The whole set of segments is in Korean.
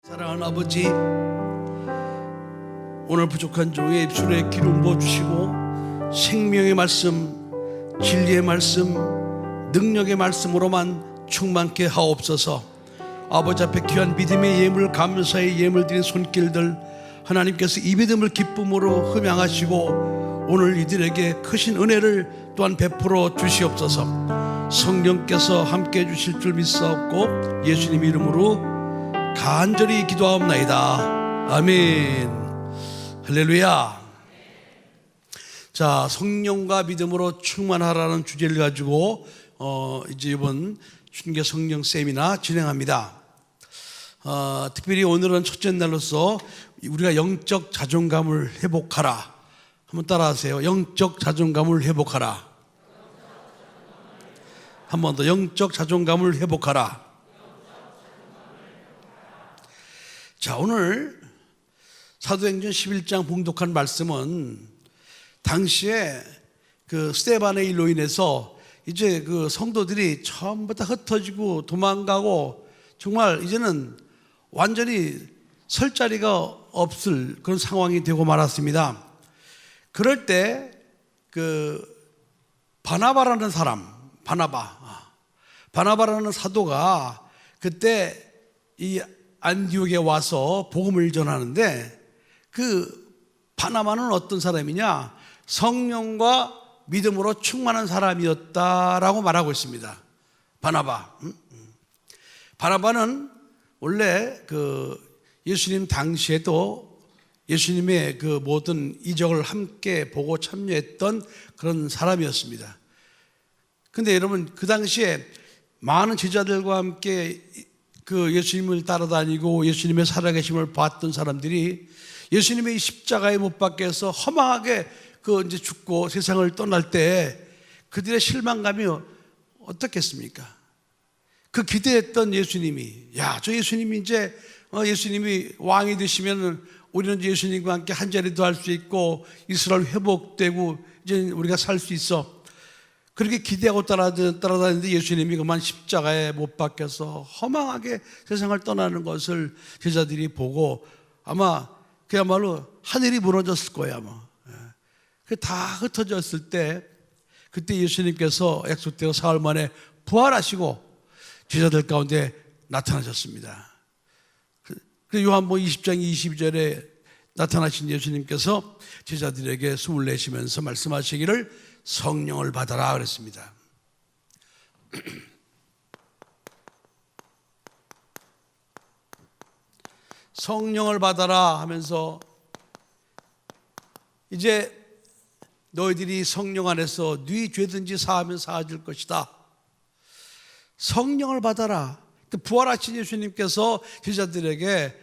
사랑하는 아버지, 오늘 부족한 종의 입술에 기름 부어주시고 생명의 말씀, 진리의 말씀, 능력의 말씀으로만 충만케 하옵소서. 아버지 앞에 귀한 믿음의 예물, 감사의 예물 드린 손길들 하나님께서 이 믿음을 기쁨으로 흠양하시고 오늘 이들에게 크신 은혜를 또한 베풀어 주시옵소서. 성령께서 함께 해주실 줄 믿사옵고 예수님 이름으로 간절히 기도하옵나이다. 아멘. 할렐루야. 자, 성령과 믿음으로 충만하라는 주제를 가지고 이제 이번 순교 성령 세미나 진행합니다. 특별히 오늘은 첫째 날로서 우리가 영적 자존감을 회복하라. 한번 따라하세요. 영적 자존감을 회복하라. 한 번 더. 영적 자존감을 회복하라. 자, 오늘 사도행전 11장 봉독한 말씀은 당시에 그 스데반의 일로 인해서 이제 그 성도들이 전부 다 흩어지고 도망가고 정말 이제는 완전히 설 자리가 없을 그런 상황이 되고 말았습니다. 그럴 때 그 바나바라는 사람, 바나바라는 사도가 그때 이 안디옥에 와서 복음을 전하는데 그 바나바는 어떤 사람이냐? 성령과 믿음으로 충만한 사람이었다라고 말하고 있습니다. 바나바는 원래 그 예수님 당시에도 예수님의 그 모든 이적을 함께 보고 참여했던 그런 사람이었습니다. 근데 여러분, 그 당시에 많은 제자들과 함께 그 예수님을 따라다니고 예수님의 살아계심을 봤던 사람들이 예수님의 십자가에 못 박혀서 허망하게 그 이제 죽고 세상을 떠날 때 그들의 실망감이 어떻겠습니까? 그 기대했던 예수님이, 야, 저 예수님이 이제 예수님이 왕이 되시면 우리는 이제 예수님과 함께 한 자리도 할 수 있고 이스라엘 회복되고 이제 우리가 살 수 있어. 그렇게 기대하고 따라다니는데 예수님이 그만 십자가에 못 박혀서 허망하게 세상을 떠나는 것을 제자들이 보고 아마 그야말로 하늘이 무너졌을 거예요, 아마. 다 흩어졌을 때 그때 예수님께서 약속대로 사흘 만에 부활하시고 제자들 가운데 나타나셨습니다. 그 요한복음 20장 22절에 나타나신 예수님께서 제자들에게 숨을 내쉬면서 말씀하시기를 성령을 받아라 그랬습니다. 성령을 받아라 하면서 이제 너희들이 성령 안에서 네 죄든지 사하면 사해질 것이다. 성령을 받아라. 부활하신 예수님께서 제자들에게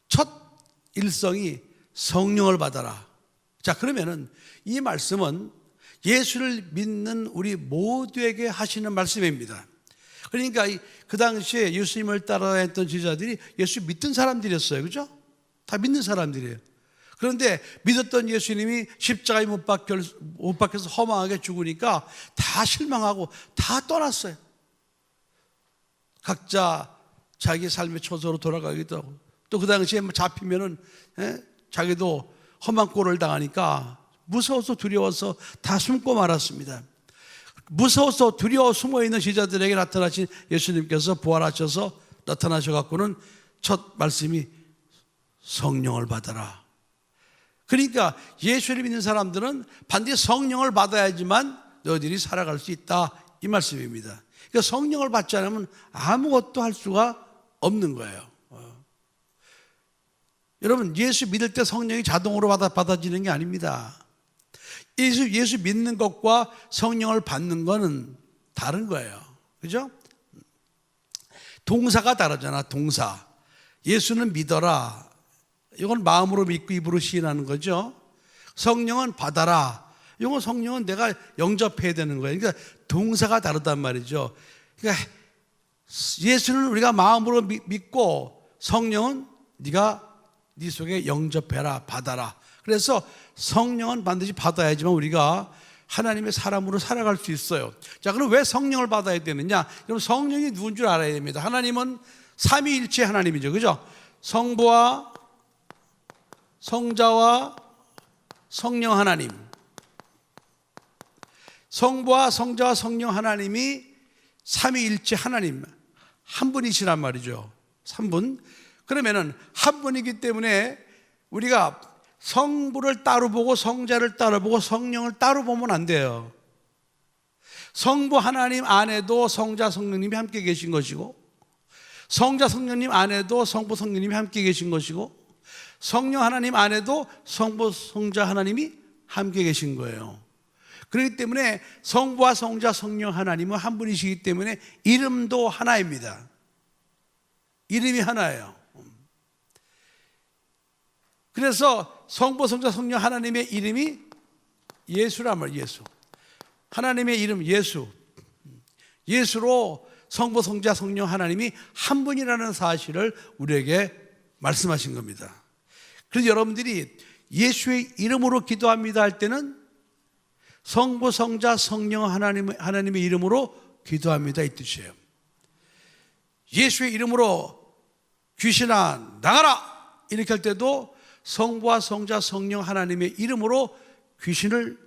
첫 일성이 성령을 받아라. 자, 그러면은 이 말씀은 예수를 믿는 우리 모두에게 하시는 말씀입니다. 그러니까 그 당시에 예수님을 따라했던 제자들이 예수 믿던 사람들이었어요. 그죠? 다 믿는 사람들이에요. 그런데 믿었던 예수님이 십자가에 못 박혀서 허망하게 죽으니까 다 실망하고 다 떠났어요. 각자 자기 삶의 처소로 돌아가기도 하고 또 그 당시에 잡히면은 자기도 험한 꼴을 당하니까 무서워서 두려워서 다 숨고 말았습니다. 무서워서 두려워 숨어있는 제자들에게 나타나신 예수님께서 부활하셔서 나타나셔갖고는 첫 말씀이 성령을 받아라. 그러니까 예수를 믿는 사람들은 반드시 성령을 받아야지만 너희들이 살아갈 수 있다, 이 말씀입니다. 그러니까 성령을 받지 않으면 아무것도 할 수가 없는 거예요. 여러분, 예수 믿을 때 성령이 자동으로 받아지는 게 아닙니다. 예수 믿는 것과 성령을 받는 거는 다른 거예요. 그죠? 동사가 다르잖아, 동사. 예수는 믿어라. 이건 마음으로 믿고 입으로 시인하는 거죠. 성령은 받아라. 이건 성령은 내가 영접해야 되는 거예요. 그러니까 동사가 다르단 말이죠. 그러니까 예수는 우리가 마음으로 믿고 성령은 네가 네 속에 영접해라, 받아라. 그래서 성령은 반드시 받아야지만 우리가 하나님의 사람으로 살아갈 수 있어요. 자, 그럼 왜 성령을 받아야 되느냐? 여러분, 성령이 누군 줄 알아야 됩니다. 하나님은 삼위일체 하나님이죠. 그죠? 성부와 성자와 성령 하나님. 성부와 성자와 성령 하나님이 삼위일체 하나님 한 분이시란 말이죠. 3분. 그러면은 한 분이기 때문에 우리가 성부를 따로 보고 성자를 따로 보고 성령을 따로 보면 안 돼요. 성부 하나님 안에도 성자 성령님이 함께 계신 것이고, 성자 성령님 안에도 성부 성령님이 함께 계신 것이고, 성령 하나님 안에도 성부 성자 하나님이 함께 계신 거예요. 그렇기 때문에 성부와 성자 성령 하나님은 한 분이시기 때문에 이름도 하나입니다. 이름이 하나예요. 그래서 성부 성자 성령 하나님의 이름이 예수란 말이에요. 예수. 하나님의 이름 예수. 예수로 성부 성자 성령 하나님이 한 분이라는 사실을 우리에게 말씀하신 겁니다. 그래서 여러분들이 예수의 이름으로 기도합니다 할 때는 성부 성자 성령 하나님의 이름으로 기도합니다 이 뜻이에요. 예수의 이름으로 귀신아 나가라 이렇게 할 때도 성부와 성자 성령 하나님의 이름으로 귀신을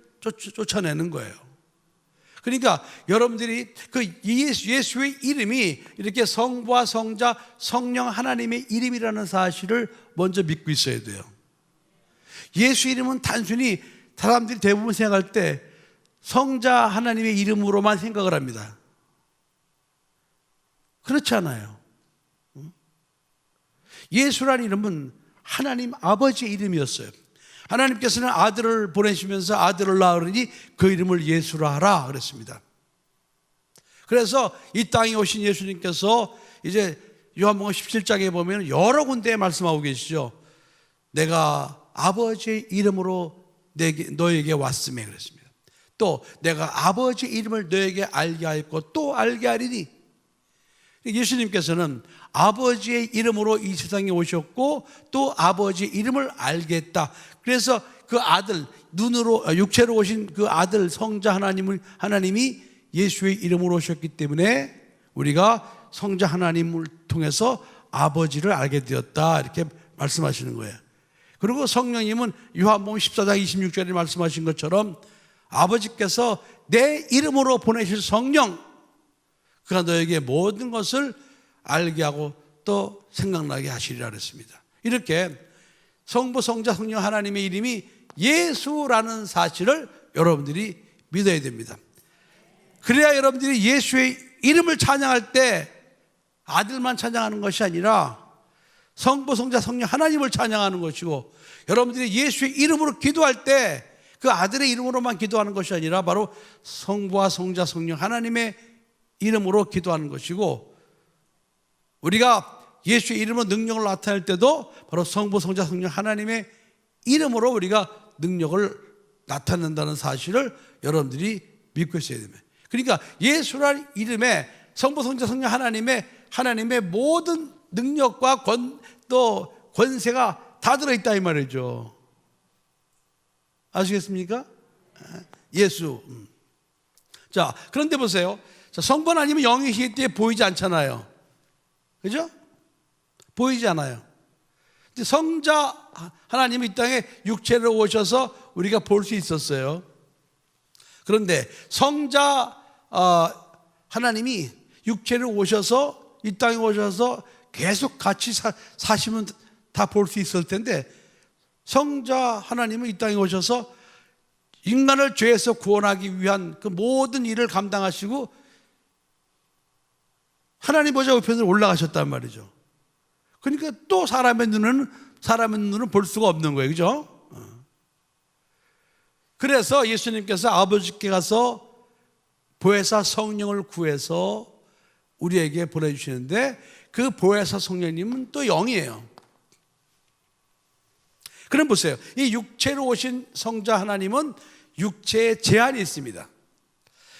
쫓아내는 거예요. 그러니까 여러분들이 그 예수의 이름이 이렇게 성부와 성자 성령 하나님의 이름이라는 사실을 먼저 믿고 있어야 돼요. 예수 이름은 단순히 사람들이 대부분 생각할 때 성자 하나님의 이름으로만 생각을 합니다. 그렇지 않아요. 예수라는 이름은 하나님 아버지의 이름이었어요. 하나님께서는 아들을 보내시면서 아들을 낳으리니 그 이름을 예수라 하라 그랬습니다. 그래서 이 땅에 오신 예수님께서 이제 요한복음 17장에 보면 여러 군데에 말씀하고 계시죠. 내가 아버지의 이름으로 너에게 왔음에 그랬습니다. 또 내가 아버지의 이름을 너에게 알게 하였고 또 알게 하리니, 예수님께서는 아버지의 이름으로 이 세상에 오셨고 또 아버지의 이름을 알겠다. 그래서 그 아들, 육체로 오신 그 아들 성자 하나님이 예수의 이름으로 오셨기 때문에 우리가 성자 하나님을 통해서 아버지를 알게 되었다 이렇게 말씀하시는 거예요. 그리고 성령님은 요한복음 14장 26절에 말씀하신 것처럼 아버지께서 내 이름으로 보내실 성령, 그가 너에게 모든 것을 알게 하고 또 생각나게 하시리라 그랬습니다. 이렇게 성부 성자 성령 하나님의 이름이 예수라는 사실을 여러분들이 믿어야 됩니다. 그래야 여러분들이 예수의 이름을 찬양할 때 아들만 찬양하는 것이 아니라 성부 성자 성령 하나님을 찬양하는 것이고, 여러분들이 예수의 이름으로 기도할 때 그 아들의 이름으로만 기도하는 것이 아니라 바로 성부와 성자 성령 하나님의 이름으로 기도하는 것이고, 우리가 예수의 이름으로 능력을 나타낼 때도 바로 성부 성자 성령 하나님의 이름으로 우리가 능력을 나타낸다는 사실을 여러분들이 믿고 있어야 됩니다. 그러니까 예수라는 이름에 성부 성자 성령 하나님의 모든 능력과 또 권세가 다 들어있다 이 말이죠. 아시겠습니까? 예수. 자, 그런데 보세요. 자, 성부 하나님은 영이시기 때문에 보이지 않잖아요. 그죠? 보이지 않아요. 근데 성자 하나님이 이 땅에 육체로 오셔서 우리가 볼 수 있었어요. 그런데 성자 하나님이 육체로 오셔서 이 땅에 오셔서 계속 같이 사시면 다 볼 수 있을 텐데, 성자 하나님은 이 땅에 오셔서 인간을 죄에서 구원하기 위한 그 모든 일을 감당하시고 하나님 보좌 우편으로 올라가셨단 말이죠. 그러니까 또 사람의 눈은 볼 수가 없는 거예요. 그죠? 그래서 예수님께서 아버지께 가서 보혜사 성령을 구해서 우리에게 보내주시는데, 그 보혜사 성령님은 또 영이에요. 그럼 보세요. 이 육체로 오신 성자 하나님은 육체에 제한이 있습니다.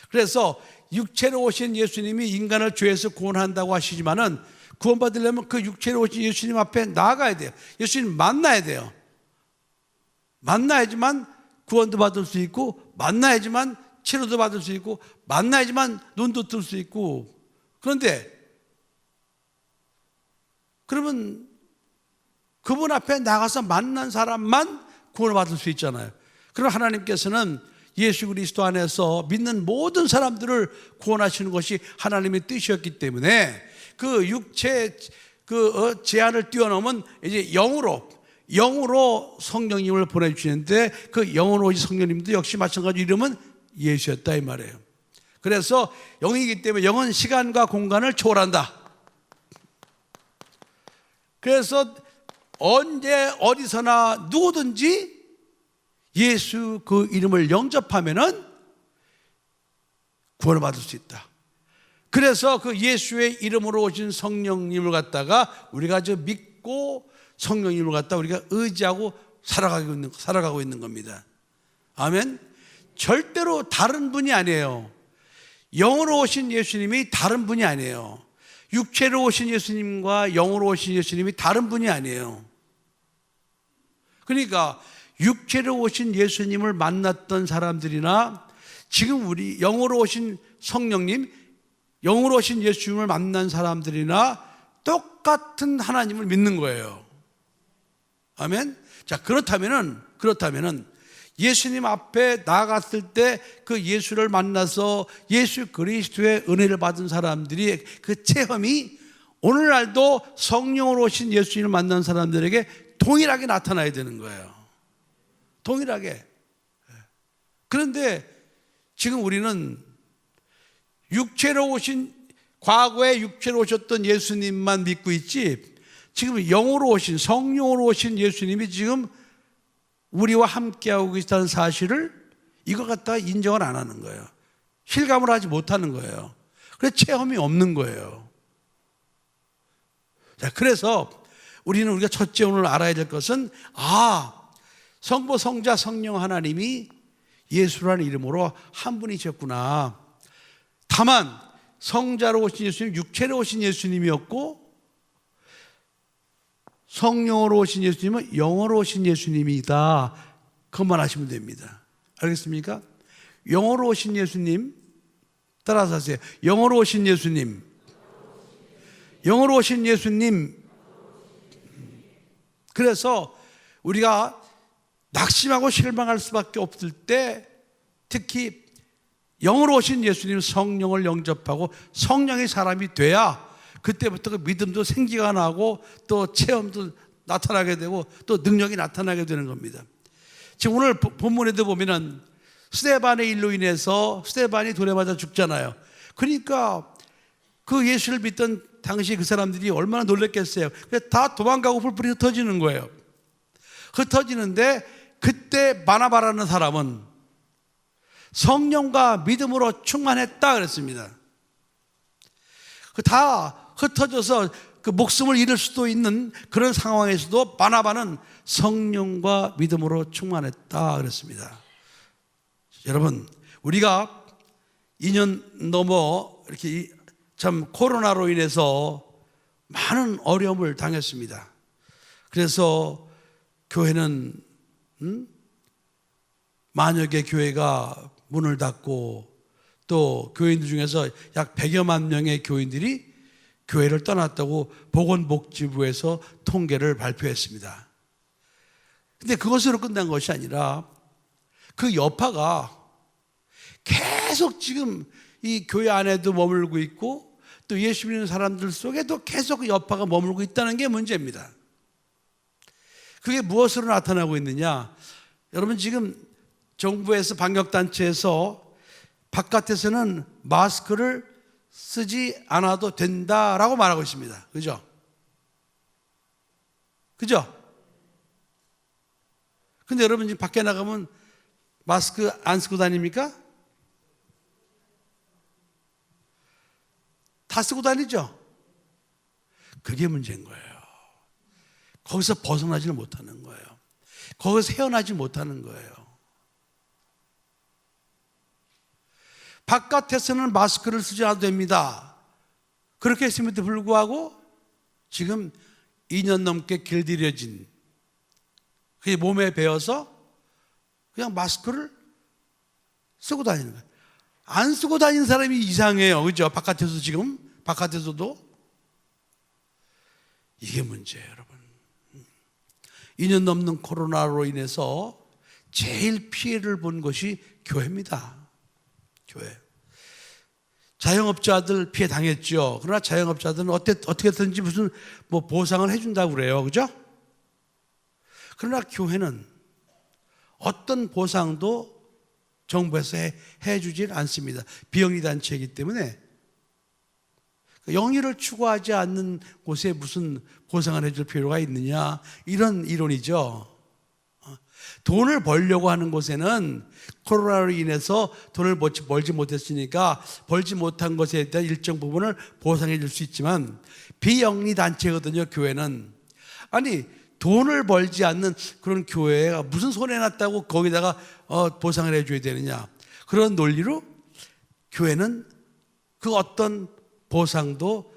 그래서 육체로 오신 예수님이 인간을 죄에서 구원한다고 하시지만은, 구원받으려면 그 육체로 오신 예수님 앞에 나아가야 돼요. 예수님 만나야 돼요. 만나야지만 구원도 받을 수 있고, 만나야지만 치료도 받을 수 있고, 만나야지만 눈도 뜰 수 있고. 그런데 그러면 그분 앞에 나가서 만난 사람만 구원을 받을 수 있잖아요. 그럼 하나님께서는 예수 그리스도 안에서 믿는 모든 사람들을 구원하시는 것이 하나님의 뜻이었기 때문에 그 육체 제한을 뛰어넘은 이제 영으로 성령님을 보내주시는데 그 영으로 오신 성령님도 역시 마찬가지로 이름은 예수였다 이 말이에요. 그래서 영이기 때문에 영은 시간과 공간을 초월한다. 그래서 언제 어디서나 누구든지 예수 그 이름을 영접하면은 구원을 받을 수 있다. 그래서 그 예수의 이름으로 오신 성령님을 갖다가 우리가 믿고 성령님을 갖다가 우리가 의지하고 살아가고 있는 겁니다. 아멘. 절대로 다른 분이 아니에요. 영으로 오신 예수님이 다른 분이 아니에요. 육체로 오신 예수님과 영으로 오신 예수님이 다른 분이 아니에요. 그러니까 육체로 오신 예수님을 만났던 사람들이나 지금 우리 영으로 오신 성령님, 영으로 오신 예수님을 만난 사람들이나 똑같은 하나님을 믿는 거예요. 아멘. 자, 그렇다면은 예수님 앞에 나아갔을 때 그 예수를 만나서 예수 그리스도의 은혜를 받은 사람들이 그 체험이 오늘날도 성령으로 오신 예수님을 만난 사람들에게 동일하게 나타나야 되는 거예요. 동일하게. 그런데 지금 우리는 과거에 육체로 오셨던 예수님만 믿고 있지, 지금 영으로 오신, 성령으로 오신 예수님이 지금 우리와 함께하고 계시다는 사실을 이거 갖다가 인정을 안 하는 거예요. 실감을 하지 못하는 거예요. 그래서 체험이 없는 거예요. 자, 그래서 우리가 첫째 오늘 알아야 될 것은, 성부, 성자, 성령 하나님이 예수라는 이름으로 한 분이셨구나. 다만 성자로 오신 예수님, 육체로 오신 예수님이었고 성령으로 오신 예수님은 영으로 오신 예수님이다. 그것만 아시면 됩니다. 알겠습니까? 영으로 오신 예수님, 따라서 하세요. 영으로 오신 예수님, 영으로 오신 예수님. 그래서 우리가 낙심하고 실망할 수밖에 없을 때, 특히 영으로 오신 예수님, 성령을 영접하고 성령의 사람이 돼야 그때부터 그 믿음도 생기가 나고 또 체험도 나타나게 되고 또 능력이 나타나게 되는 겁니다. 지금 오늘 본문에도 보면은 스데반의 일로 인해서 스데반이 돌에 맞아 죽잖아요. 그러니까 그 예수를 믿던 당시 그 사람들이 얼마나 놀랐겠어요. 그래서 다 도망가고 뿔뿔이 흩어지는 거예요. 흩어지는데 그때 바나바라는 사람은 성령과 믿음으로 충만했다 그랬습니다. 다 흩어져서 그 목숨을 잃을 수도 있는 그런 상황에서도 바나바는 성령과 믿음으로 충만했다 그랬습니다. 여러분, 우리가 2년 넘어 이렇게 참 코로나로 인해서 많은 어려움을 당했습니다. 그래서 교회는 만여 개 교회가 문을 닫고 또 교인들 중에서 약 100여만 명의 교인들이 교회를 떠났다고 보건복지부에서 통계를 발표했습니다. 근데 그것으로 끝난 것이 아니라 그 여파가 계속 지금 이 교회 안에도 머물고 있고 또 예수 믿는 사람들 속에도 계속 그 여파가 머물고 있다는 게 문제입니다. 그게 무엇으로 나타나고 있느냐? 여러분, 지금 정부에서 방역단체에서 바깥에서는 마스크를 쓰지 않아도 된다라고 말하고 있습니다. 그죠? 그죠? 근데 여러분 지금 밖에 나가면 마스크 안 쓰고 다닙니까? 다 쓰고 다니죠? 그게 문제인 거예요. 거기서 벗어나지를 못하는 거예요. 거기서 헤어나지 못하는 거예요. 바깥에서는 마스크를 쓰지 않아도 됩니다. 그렇게 했음에도 불구하고 지금 2년 넘게 길들여진 그게 몸에 배어서 그냥 마스크를 쓰고 다니는 거예요. 안 쓰고 다니는 사람이 이상해요. 그죠? 바깥에서도. 이게 문제예요, 여러분. 2년 넘는 코로나로 인해서 제일 피해를 본 것이 교회입니다. 교회. 자영업자들 피해 당했죠. 그러나 자영업자들은 어떻게든지 무슨 보상을 해준다고 그래요. 그죠? 그러나 교회는 어떤 보상도 정부에서 해주질 않습니다. 비영리 단체이기 때문에 영리를 추구하지 않는 곳에 무슨 보상을 해줄 필요가 있느냐, 이런 이론이죠. 돈을 벌려고 하는 곳에는 코로나로 인해서 돈을 벌지 못했으니까 벌지 못한 것에 대한 일정 부분을 보상해 줄 수 있지만, 비영리 단체거든요, 교회는. 아니, 돈을 벌지 않는 그런 교회가 무슨 손해났다고 거기다가 보상을 해줘야 되느냐, 그런 논리로 교회는 그 어떤 보상도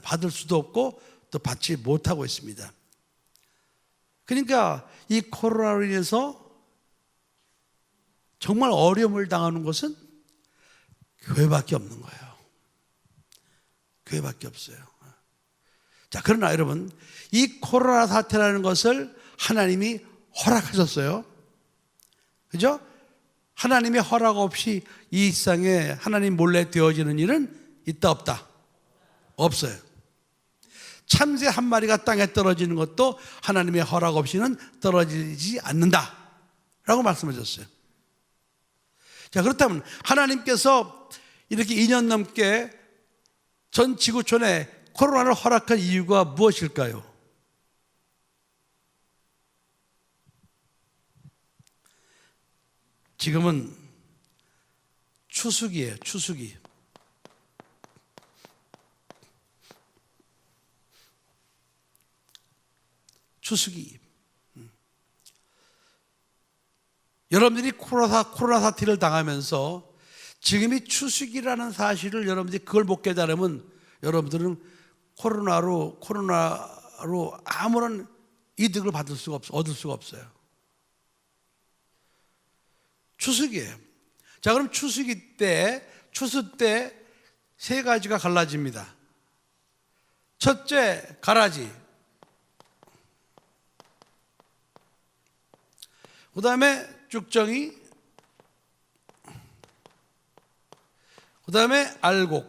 받을 수도 없고 또 받지 못하고 있습니다. 그러니까 이 코로나로 인해서 정말 어려움을 당하는 것은 교회밖에 없는 거예요. 교회밖에 없어요. 자, 그러나 여러분, 이 코로나 사태라는 것을 하나님이 허락하셨어요. 그죠? 하나님의 허락 없이 이 세상에 하나님 몰래 되어지는 일은 있다 없다? 없어요. 참새 한 마리가 땅에 떨어지는 것도 하나님의 허락 없이는 떨어지지 않는다 라고 말씀하셨어요. 자, 그렇다면 하나님께서 이렇게 2년 넘게 전 지구촌에 코로나를 허락한 이유가 무엇일까요? 지금은 추수기예요. 추수기. 추수기. 여러분들이 코로나 사태를 당하면서 지금이 추수기라는 사실을 여러분들이 그걸 못 깨달으면 여러분들은 코로나로 아무런 이득을 얻을 수가 없어요. 추수기예요. 자, 그럼 추수 때 세 가지가 갈라집니다. 첫째, 가라지. 그 다음에 쭉정이, 그 다음에 알곡.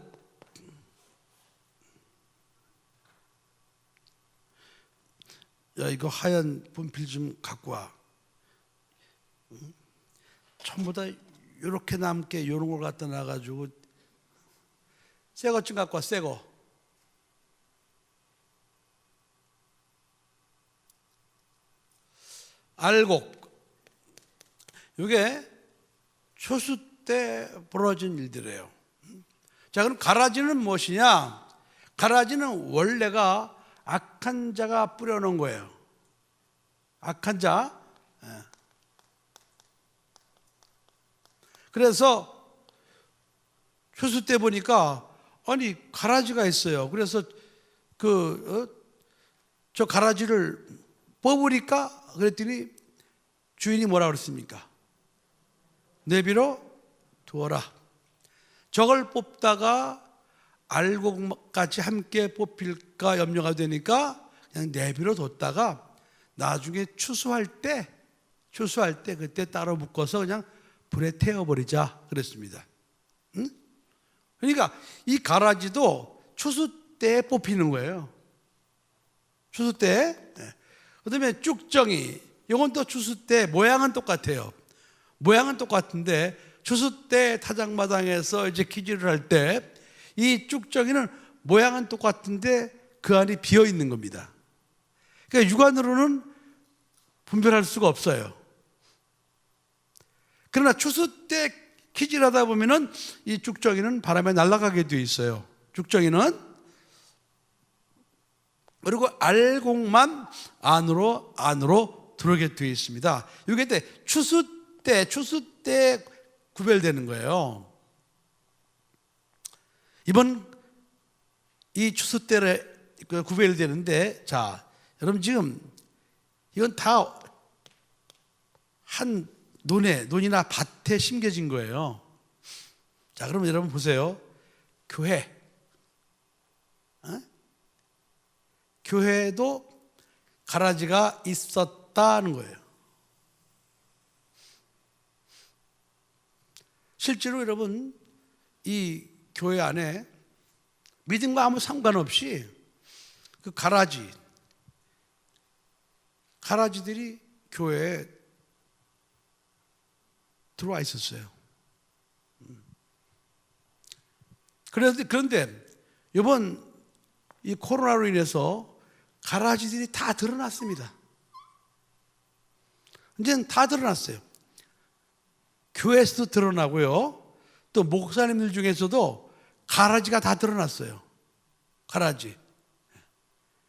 야, 이거 하얀 분필 좀 갖고 와. 전부 다 이렇게 남게 이런 걸 갖다 놔가지고 새 것 좀 갖고 와, 새 거. 알곡. 이게 추수 때 벌어진 일들이에요. 자, 그럼 가라지는 무엇이냐? 가라지는 원래가 악한 자가 뿌려놓은 거예요. 악한 자. 그래서 추수 때 보니까 아니 가라지가 있어요. 그래서 저 가라지를 뽑으니까 그랬더니 주인이 뭐라 그랬습니까? 내비로 두어라. 저걸 뽑다가 알곡까지 함께 뽑힐까 염려가 되니까 그냥 내비로 뒀다가 나중에 추수할 때 그때 따로 묶어서 그냥 불에 태워버리자 그랬습니다. 응? 그러니까 이 가라지도 추수 때 뽑히는 거예요. 추수 때. 그 다음에 쭉정이, 이건 또 추수 때 모양은 똑같아요. 모양은 똑같은데 추수 때 타작마당에서 이제 기지를 할 때 이 쭉정이는 모양은 똑같은데 그 안이 비어 있는 겁니다. 그러니까 육안으로는 분별할 수가 없어요. 그러나 추수 때 기질하다 보면은 이 쭉정이는 바람에 날아가게 되어 있어요. 쭉정이는. 그리고 알곡만 안으로 들어오게 되어 있습니다. 이게 추수 때 구별되는 거예요. 이번 이 추수 때에 구별되는데, 자, 여러분 지금 이건 다 한 논이나 밭에 심겨진 거예요. 자, 그럼 여러분 보세요. 교회. 교회에도 가라지가 있었다는 거예요. 실제로 여러분, 이 교회 안에 믿음과 아무 상관없이 그 가라지들이 교회에 들어와 있었어요. 그런데 이번 이 코로나로 인해서 가라지들이 다 드러났습니다. 이제는 다 드러났어요. 교회에서도 드러나고요. 또 목사님들 중에서도 가라지가 다 드러났어요. 가라지.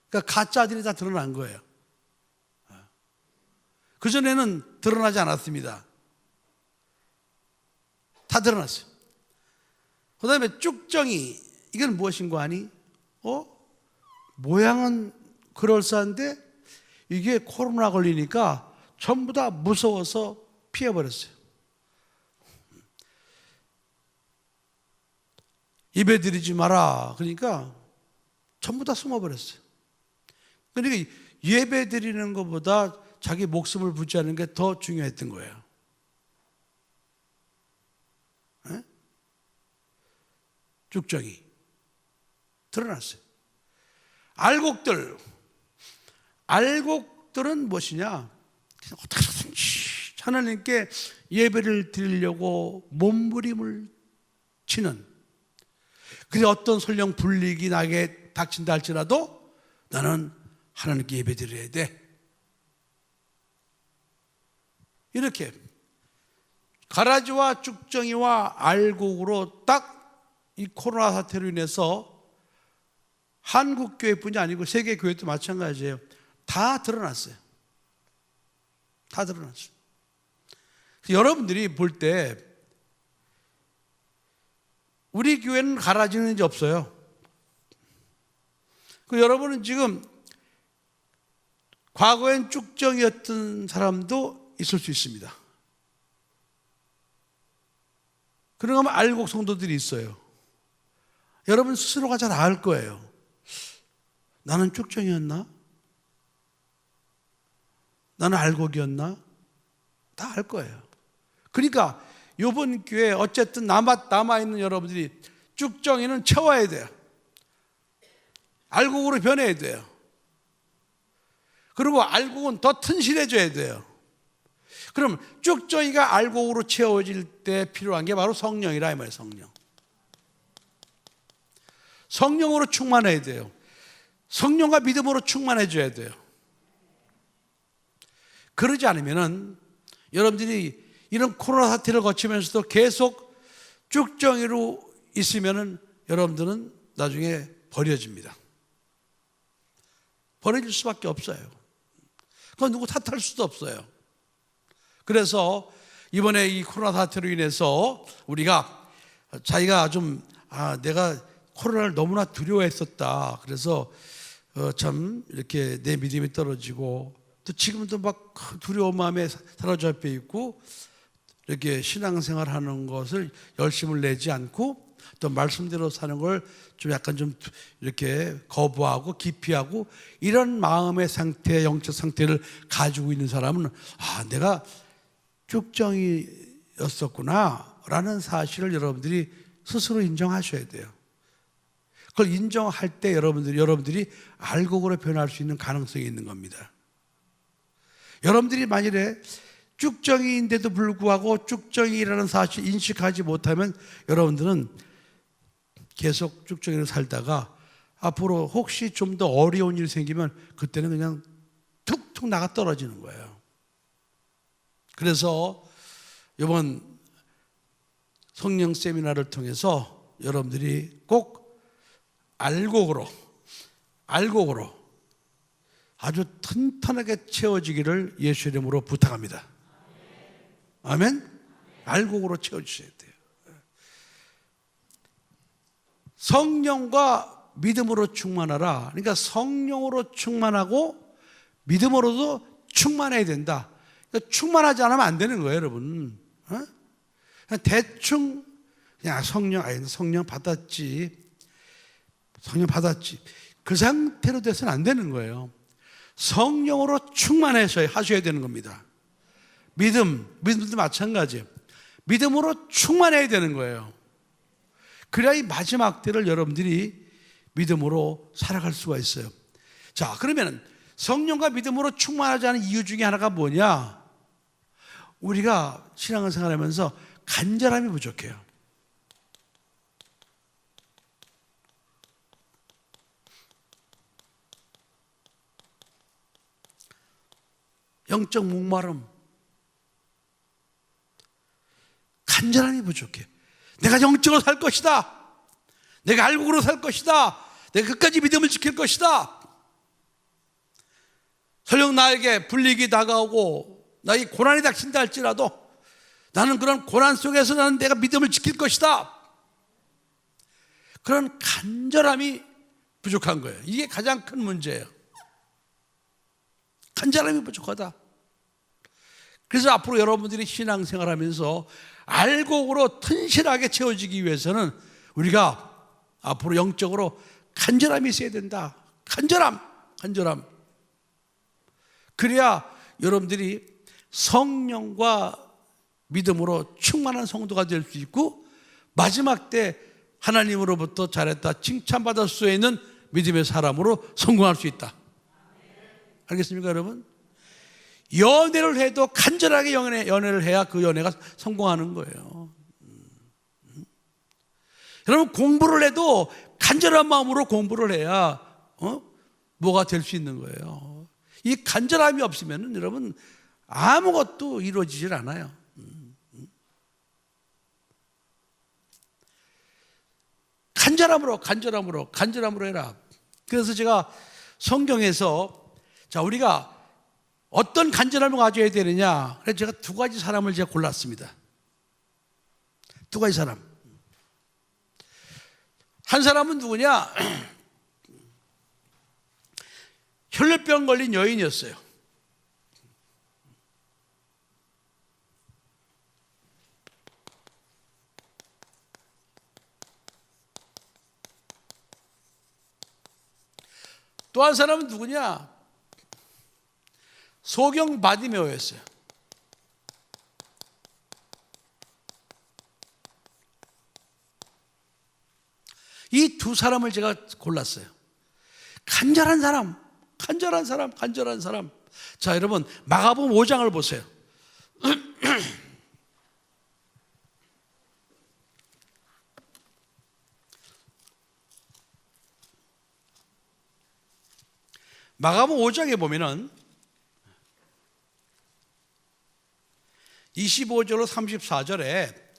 그러니까 가짜들이 다 드러난 거예요. 그전에는 드러나지 않았습니다. 다 드러났어요. 그 다음에 쭉정이, 이건 무엇인가 하니? 모양은 그럴싸한데 이게 코로나 걸리니까 전부 다 무서워서 피해버렸어요. 예배드리지 마라. 그러니까 전부 다 숨어버렸어요. 그러니까 예배드리는 것보다 자기 목숨을 부지하는 게 더 중요했던 거예요. 네? 쭉정이 드러났어요. 알곡들은 무엇이냐? 어떻게든지 하나님께 예배를 드리려고 몸부림을 치는, 그래 어떤 설령 불이익이 나게 닥친다 할지라도 나는 하나님께 예배 드려야 돼. 이렇게 가라지와 쭉정이와 알곡으로 딱 이 코로나 사태로 인해서 한국 교회뿐이 아니고 세계 교회도 마찬가지예요. 다 드러났어요. 다 드러났어요. 여러분들이 볼 때 우리 교회는 가라지는 이제 없어요. 여러분은 지금 과거엔 쭉정이었던 사람도 있을 수 있습니다. 그런가 하면 알곡 성도들이 있어요. 여러분 스스로가 잘 알 거예요. 나는 쭉정이었나? 나는 알곡이었나? 다 알 거예요. 그러니까 이번 교회에 어쨌든 남아있는 여러분들이 쭉정이는 채워야 돼요. 알곡으로 변해야 돼요. 그리고 알곡은 더 튼실해져야 돼요. 그럼 쭉정이가 알곡으로 채워질 때 필요한 게 바로 성령이라 이 말이에요. 성령으로 충만해야 돼요. 성령과 믿음으로 충만해져야 돼요. 그러지 않으면은 여러분들이 이런 코로나 사태를 거치면서도 계속 쭉정이로 있으면은 여러분들은 나중에 버려집니다. 버려질 수밖에 없어요. 그건 누구 탓할 수도 없어요. 그래서 이번에 이 코로나 사태로 인해서 우리가 자기가 내가 코로나를 너무나 두려워했었다. 그래서 참 이렇게 내 믿음이 떨어지고 또 지금도 막 두려운 마음에 사로잡혀 있고 이렇게 신앙생활하는 것을 열심을 내지 않고 또 말씀대로 사는 걸 좀 약간 좀 이렇게 거부하고 기피하고 이런 마음의 상태, 영적 상태를 가지고 있는 사람은 내가 쭉정이였었구나 라는 사실을 여러분들이 스스로 인정하셔야 돼요. 그걸 인정할 때 여러분들이 알곡으로 변할 수 있는 가능성이 있는 겁니다. 여러분들이 만일에 쭉정이인데도 불구하고 쭉정이라는 사실 인식하지 못하면 여러분들은 계속 쭉정이로 살다가 앞으로 혹시 좀 더 어려운 일이 생기면 그때는 그냥 툭툭 나가 떨어지는 거예요. 그래서 이번 성령 세미나를 통해서 여러분들이 꼭 알곡으로 아주 튼튼하게 채워지기를 예수 이름으로 부탁합니다. 아멘? 알곡으로 채워주셔야 돼요. 성령과 믿음으로 충만하라. 그러니까 성령으로 충만하고 믿음으로도 충만해야 된다. 그러니까 충만하지 않으면 안 되는 거예요, 여러분. 그냥 대충 그냥 성령 받았지. 그 상태로 돼서는 안 되는 거예요. 성령으로 충만해서 하셔야 되는 겁니다. 믿음도 마찬가지예요. 믿음으로 충만해야 되는 거예요. 그래야 이 마지막 때를 여러분들이 믿음으로 살아갈 수가 있어요. 자, 그러면 성령과 믿음으로 충만하지 않은 이유 중에 하나가 뭐냐? 우리가 신앙생활 하면서 간절함이 부족해요. 영적 목마름, 간절함이 부족해. 내가 영적으로 살 것이다. 내가 알곡으로 살 것이다. 내가 끝까지 믿음을 지킬 것이다. 설령 나에게 불이익이 다가오고 나에게 고난이 닥친다 할지라도 나는 그런 고난 속에서 나는 내가 믿음을 지킬 것이다. 그런 간절함이 부족한 거예요. 이게 가장 큰 문제예요. 간절함이 부족하다. 그래서 앞으로 여러분들이 신앙생활 하면서 알곡으로 튼실하게 채워지기 위해서는 우리가 앞으로 영적으로 간절함이 있어야 된다. 간절함. 그래야 여러분들이 성령과 믿음으로 충만한 성도가 될 수 있고 마지막 때 하나님으로부터 잘했다 칭찬받을 수 있는 믿음의 사람으로 성공할 수 있다. 알겠습니까, 여러분? 연애를 해도 간절하게 연애를 해야 그 연애가 성공하는 거예요. 여러분, 공부를 해도 간절한 마음으로 공부를 해야 뭐가 될 수 있는 거예요. 이 간절함이 없으면 여러분 아무것도 이루어지질 않아요. 간절함으로 해라. 그래서 제가 성경에서 자, 우리가 어떤 간절함을 가져야 되느냐, 그래서 제가 두 가지 사람을 제가 골랐습니다. 두 가지 사람. 한 사람은 누구냐? 혈루병 걸린 여인이었어요. 또 한 사람은 누구냐? 소경 바디메오였어요. 이 두 사람을 제가 골랐어요. 간절한 사람. 자, 여러분 마가복음 5장을 보세요. 마가복음 5장에 보면은 25절로 34절에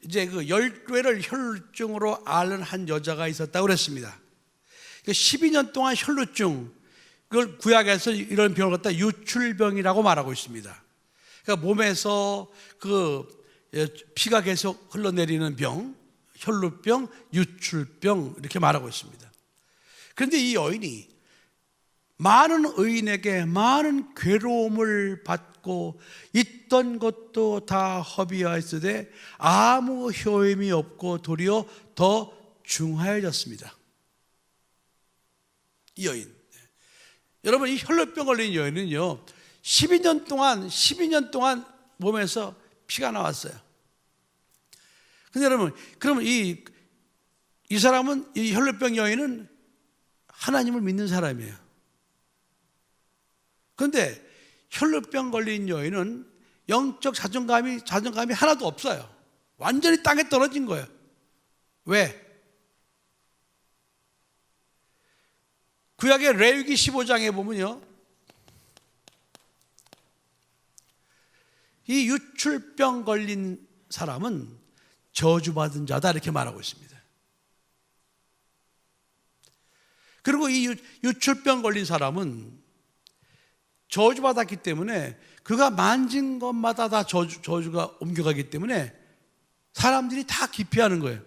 이제 그 10개를 혈루증으로 앓는 한 여자가 있었다고 그랬습니다. 12년 동안 혈루증, 그걸 구약에서 이런 병을 갖다 유출병이라고 말하고 있습니다. 그러니까 몸에서 그 피가 계속 흘러내리는 병, 혈루병, 유출병 이렇게 말하고 있습니다. 그런데 이 여인이 많은 의인에게 많은 괴로움을 받고 있던 것도 다 허비하였으되 아무 효임이 없고 도리어 더 중하여졌습니다. 이 여인, 여러분, 이 혈루병 걸린 여인은요 12년 동안 몸에서 피가 나왔어요. 근데 여러분, 그러면 이 사람은, 이 혈루병 여인은 하나님을 믿는 사람이에요. 그런데 혈루병 걸린 여인은 영적 자존감이 하나도 없어요. 완전히 땅에 떨어진 거예요. 왜? 구약의 레위기 15장에 보면요, 이 유출병 걸린 사람은 저주받은 자다 이렇게 말하고 있습니다. 그리고 이 유출병 걸린 사람은 저주받았기 때문에 그가 만진 것마다 다 저주가 옮겨가기 때문에 사람들이 다 기피하는 거예요.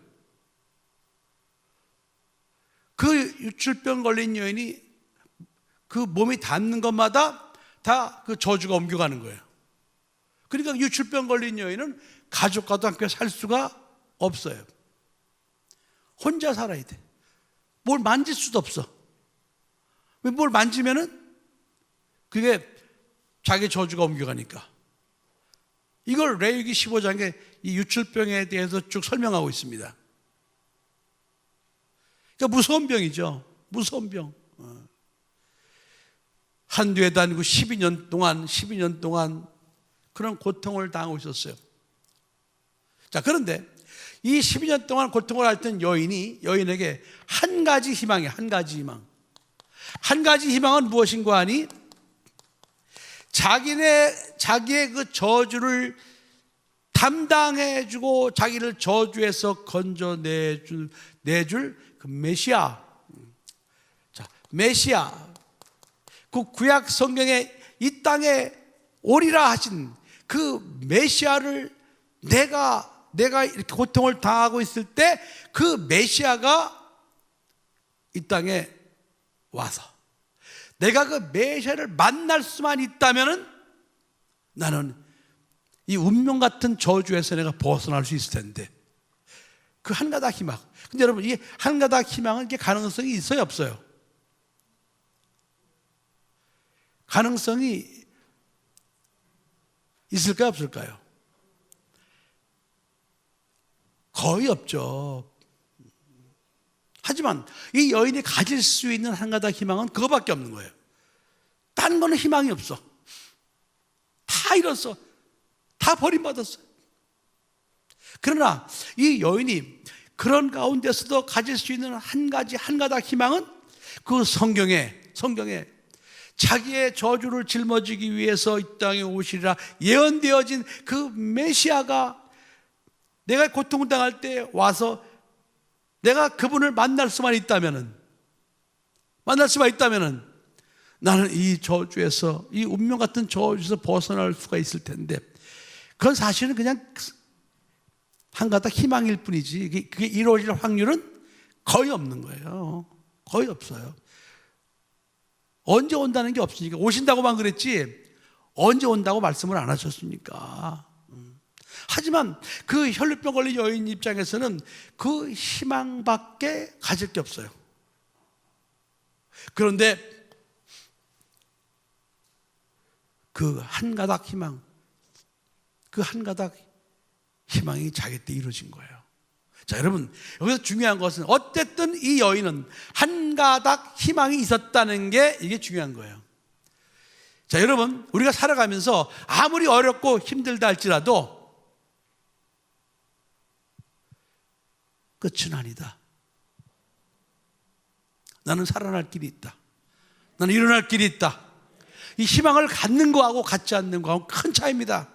그 유출병 걸린 여인이 그 몸이 닿는 것마다 다 그 저주가 옮겨가는 거예요. 그러니까 유출병 걸린 여인은 가족과도 함께 살 수가 없어요. 혼자 살아야 돼. 뭘 만질 수도 없어. 왜 뭘 만지면은 그게 자기 저주가 옮겨가니까. 이걸 레위기 15장에 이 유출병에 대해서 쭉 설명하고 있습니다. 그러니까 무서운 병이죠. 무서운 병. 한두 해도 아니고 12년 동안 그런 고통을 당하고 있었어요. 자, 그런데 이 12년 동안 고통을 앓던 여인에게 한 가지 희망이에요. 한 가지 희망. 한 가지 희망은 무엇인가 하니 자기의 그 저주를 담당해주고 자기를 저주에서 건져내줄 그 메시아. 자, 메시아. 그 구약 성경에 이 땅에 오리라 하신 그 메시아를 내가 이렇게 고통을 당하고 있을 때 그 메시아가 이 땅에 와서 내가 그 메시아를 만날 수만 있다면은 나는 이 운명 같은 저주에서 내가 벗어날 수 있을 텐데, 그 한 가닥 희망. 근데 여러분, 이 한 가닥 희망은 이게 가능성이 있어요, 없어요? 가능성이 있을까요, 없을까요? 거의 없죠. 하지만 이 여인이 가질 수 있는 한 가닥 희망은 그거밖에 없는 거예요. 딴 거는 희망이 없어. 다 잃었어. 다 버림받았어요. 그러나 이 여인이 그런 가운데서도 가질 수 있는 한 가닥 희망은 그 성경에 자기의 저주를 짊어지기 위해서 이 땅에 오시리라 예언되어진 그 메시아가 내가 고통을 당할 때 와서 내가 그분을 만날 수만 있다면은 나는 이 저주에서, 이 운명 같은 저주에서 벗어날 수가 있을 텐데, 그건 사실은 그냥 한 가닥 희망일 뿐이지 그게 이루어질 확률은 거의 없는 거예요. 거의 없어요. 언제 온다는 게 없으니까. 오신다고만 그랬지 언제 온다고 말씀을 안 하셨습니까? 하지만 그 혈루병 걸린 여인 입장에서는 그 희망밖에 가질 게 없어요. 그런데 그 한 가닥 희망이 자기 때 이루어진 거예요. 자, 여러분, 여기서 중요한 것은 어쨌든 이 여인은 한 가닥 희망이 있었다는 게 이게 중요한 거예요. 자, 여러분, 우리가 살아가면서 아무리 어렵고 힘들다 할지라도 끝은 아니다. 나는 살아날 길이 있다. 나는 일어날 길이 있다. 이 희망을 갖는 거하고 갖지 않는 거하고 큰 차이입니다.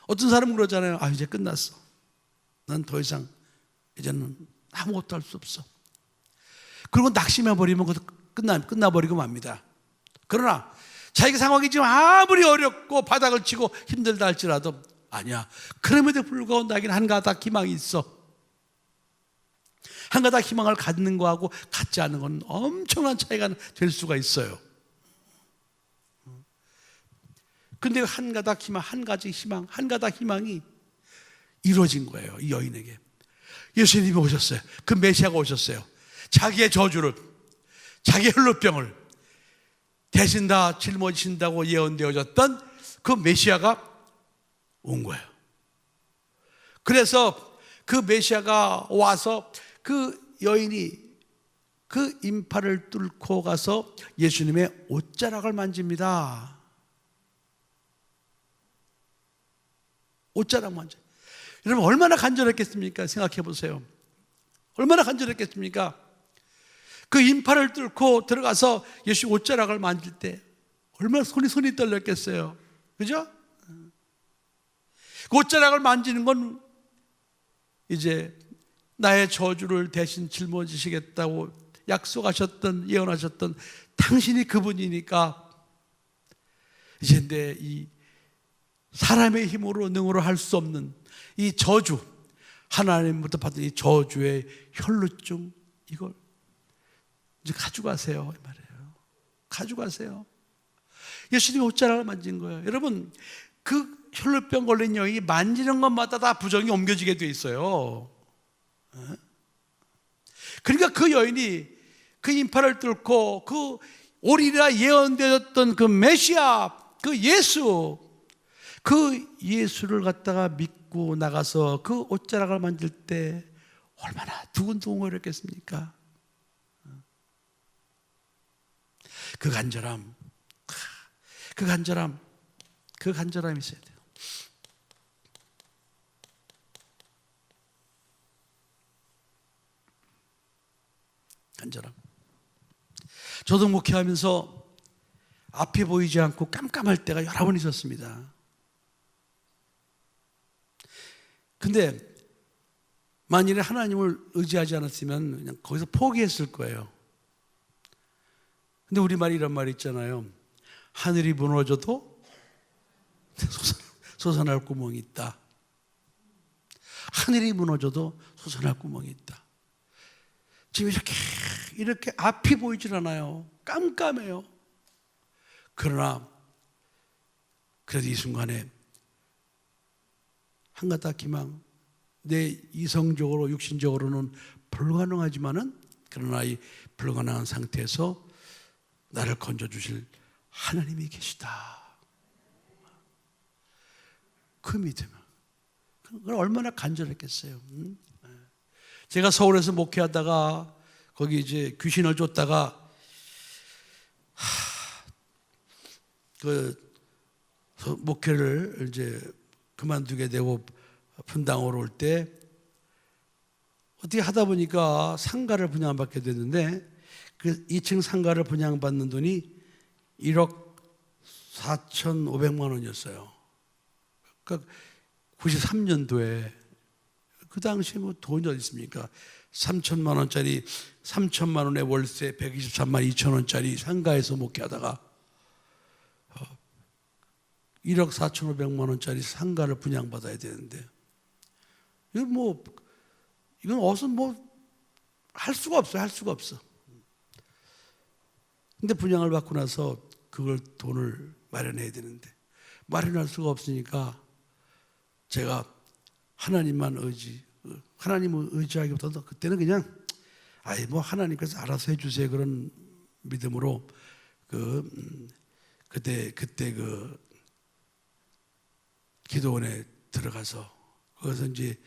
어떤 사람은 그러잖아요. 이제 끝났어. 난 더 이상 이제는 아무것도 할 수 없어. 그리고 낙심해버리면 끝나버리고 맙니다. 그러나 자기 상황이 지금 아무리 어렵고 바닥을 치고 힘들다 할지라도 아니야. 그럼에도 불구하고 나에게는 한 가닥 희망이 있어. 한 가닥 희망을 갖는 거하고 갖지 않는 건 엄청난 차이가 될 수가 있어요. 근데 한 가닥 희망이 이루어진 거예요. 이 여인에게. 예수님이 오셨어요. 그 메시아가 오셨어요. 자기의 저주를, 자기의 혈루병을 대신 다 짊어지신다고 예언되어졌던 그 메시아가 온 거예요. 그래서 그 메시아가 와서 그 여인이 그 인파를 뚫고 가서 예수님의 옷자락을 만집니다. 옷자락 만져. 여러분, 얼마나 간절했겠습니까? 생각해 보세요. 얼마나 간절했겠습니까? 그 인파를 뚫고 들어가서 예수 옷자락을 만질 때 얼마나 손이 떨렸겠어요. 그죠? 그 옷자락을 만지는 건 이제 나의 저주를 대신 짊어지시겠다고 약속하셨던, 예언하셨던 당신이 그분이니까 이제 내 이 사람의 힘으로 능으로 할 수 없는 이 저주, 하나님부터 받은 이 저주의 혈루증, 이걸 이제 가져가세요 이 말이에요. 가져가세요. 예수님이 옷자락을 만진 거예요. 여러분, 그 혈루병 걸린 여인이 만지는 것마다 다 부정이 옮겨지게 돼 있어요. 그러니까 그 여인이 그 인파를 뚫고 그 오리라 예언되었던 그 메시아, 그 예수, 그 예수를 갖다가 믿고 나가서 그 옷자락을 만질 때 얼마나 두근두근거렸겠습니까? 그 간절함, 그 간절함이 있어야 돼요. 간절함. 저도 목회하면서 앞이 보이지 않고 깜깜할 때가 여러 번 있었습니다. 근데 만일에 하나님을 의지하지 않았으면 그냥 거기서 포기했을 거예요. 근데 우리말이 이런 말이 있잖아요. 하늘이 무너져도 솟아날 구멍이 있다. 하늘이 무너져도 솟아날 구멍이 있다. 지금 이렇게 앞이 보이질 않아요. 깜깜해요. 그러나 그래도 이 순간에 한 가닥 희망, 내 이성적으로 육신적으로는 불가능하지만은 그러나 이 불가능한 상태에서 나를 건져주실 하나님이 계시다. 그 믿음, 그건 얼마나 간절했겠어요. 제가 서울에서 목회하다가 거기 이제 귀신을 쫓다가 그 목회를 이제 그만두게 되고 분당으로 올 때 어떻게 하다 보니까 상가를 분양받게 됐는데 그 2층 상가를 분양받는 돈이 1억 4,500만 원이었어요. 그러니까 93년도에 그 당시에 뭐 돈이 어디 있습니까? 3천만 원짜리 3천만 원의 월세 123만 2천 원짜리 상가에서 목회하다가 1억 4,500만 원짜리 상가를 분양받아야 되는데 이건 어서 할 수가 없어요. 할 수가 없어. 근데 분양을 받고 나서 그걸 돈을 마련해야 되는데 마련할 수가 없으니까 제가 하나님을 의지하기보다도 그때는 그냥 하나님께서 알아서 해주세요 그런 믿음으로 그때 그 기도원에 들어가서 거기서 이제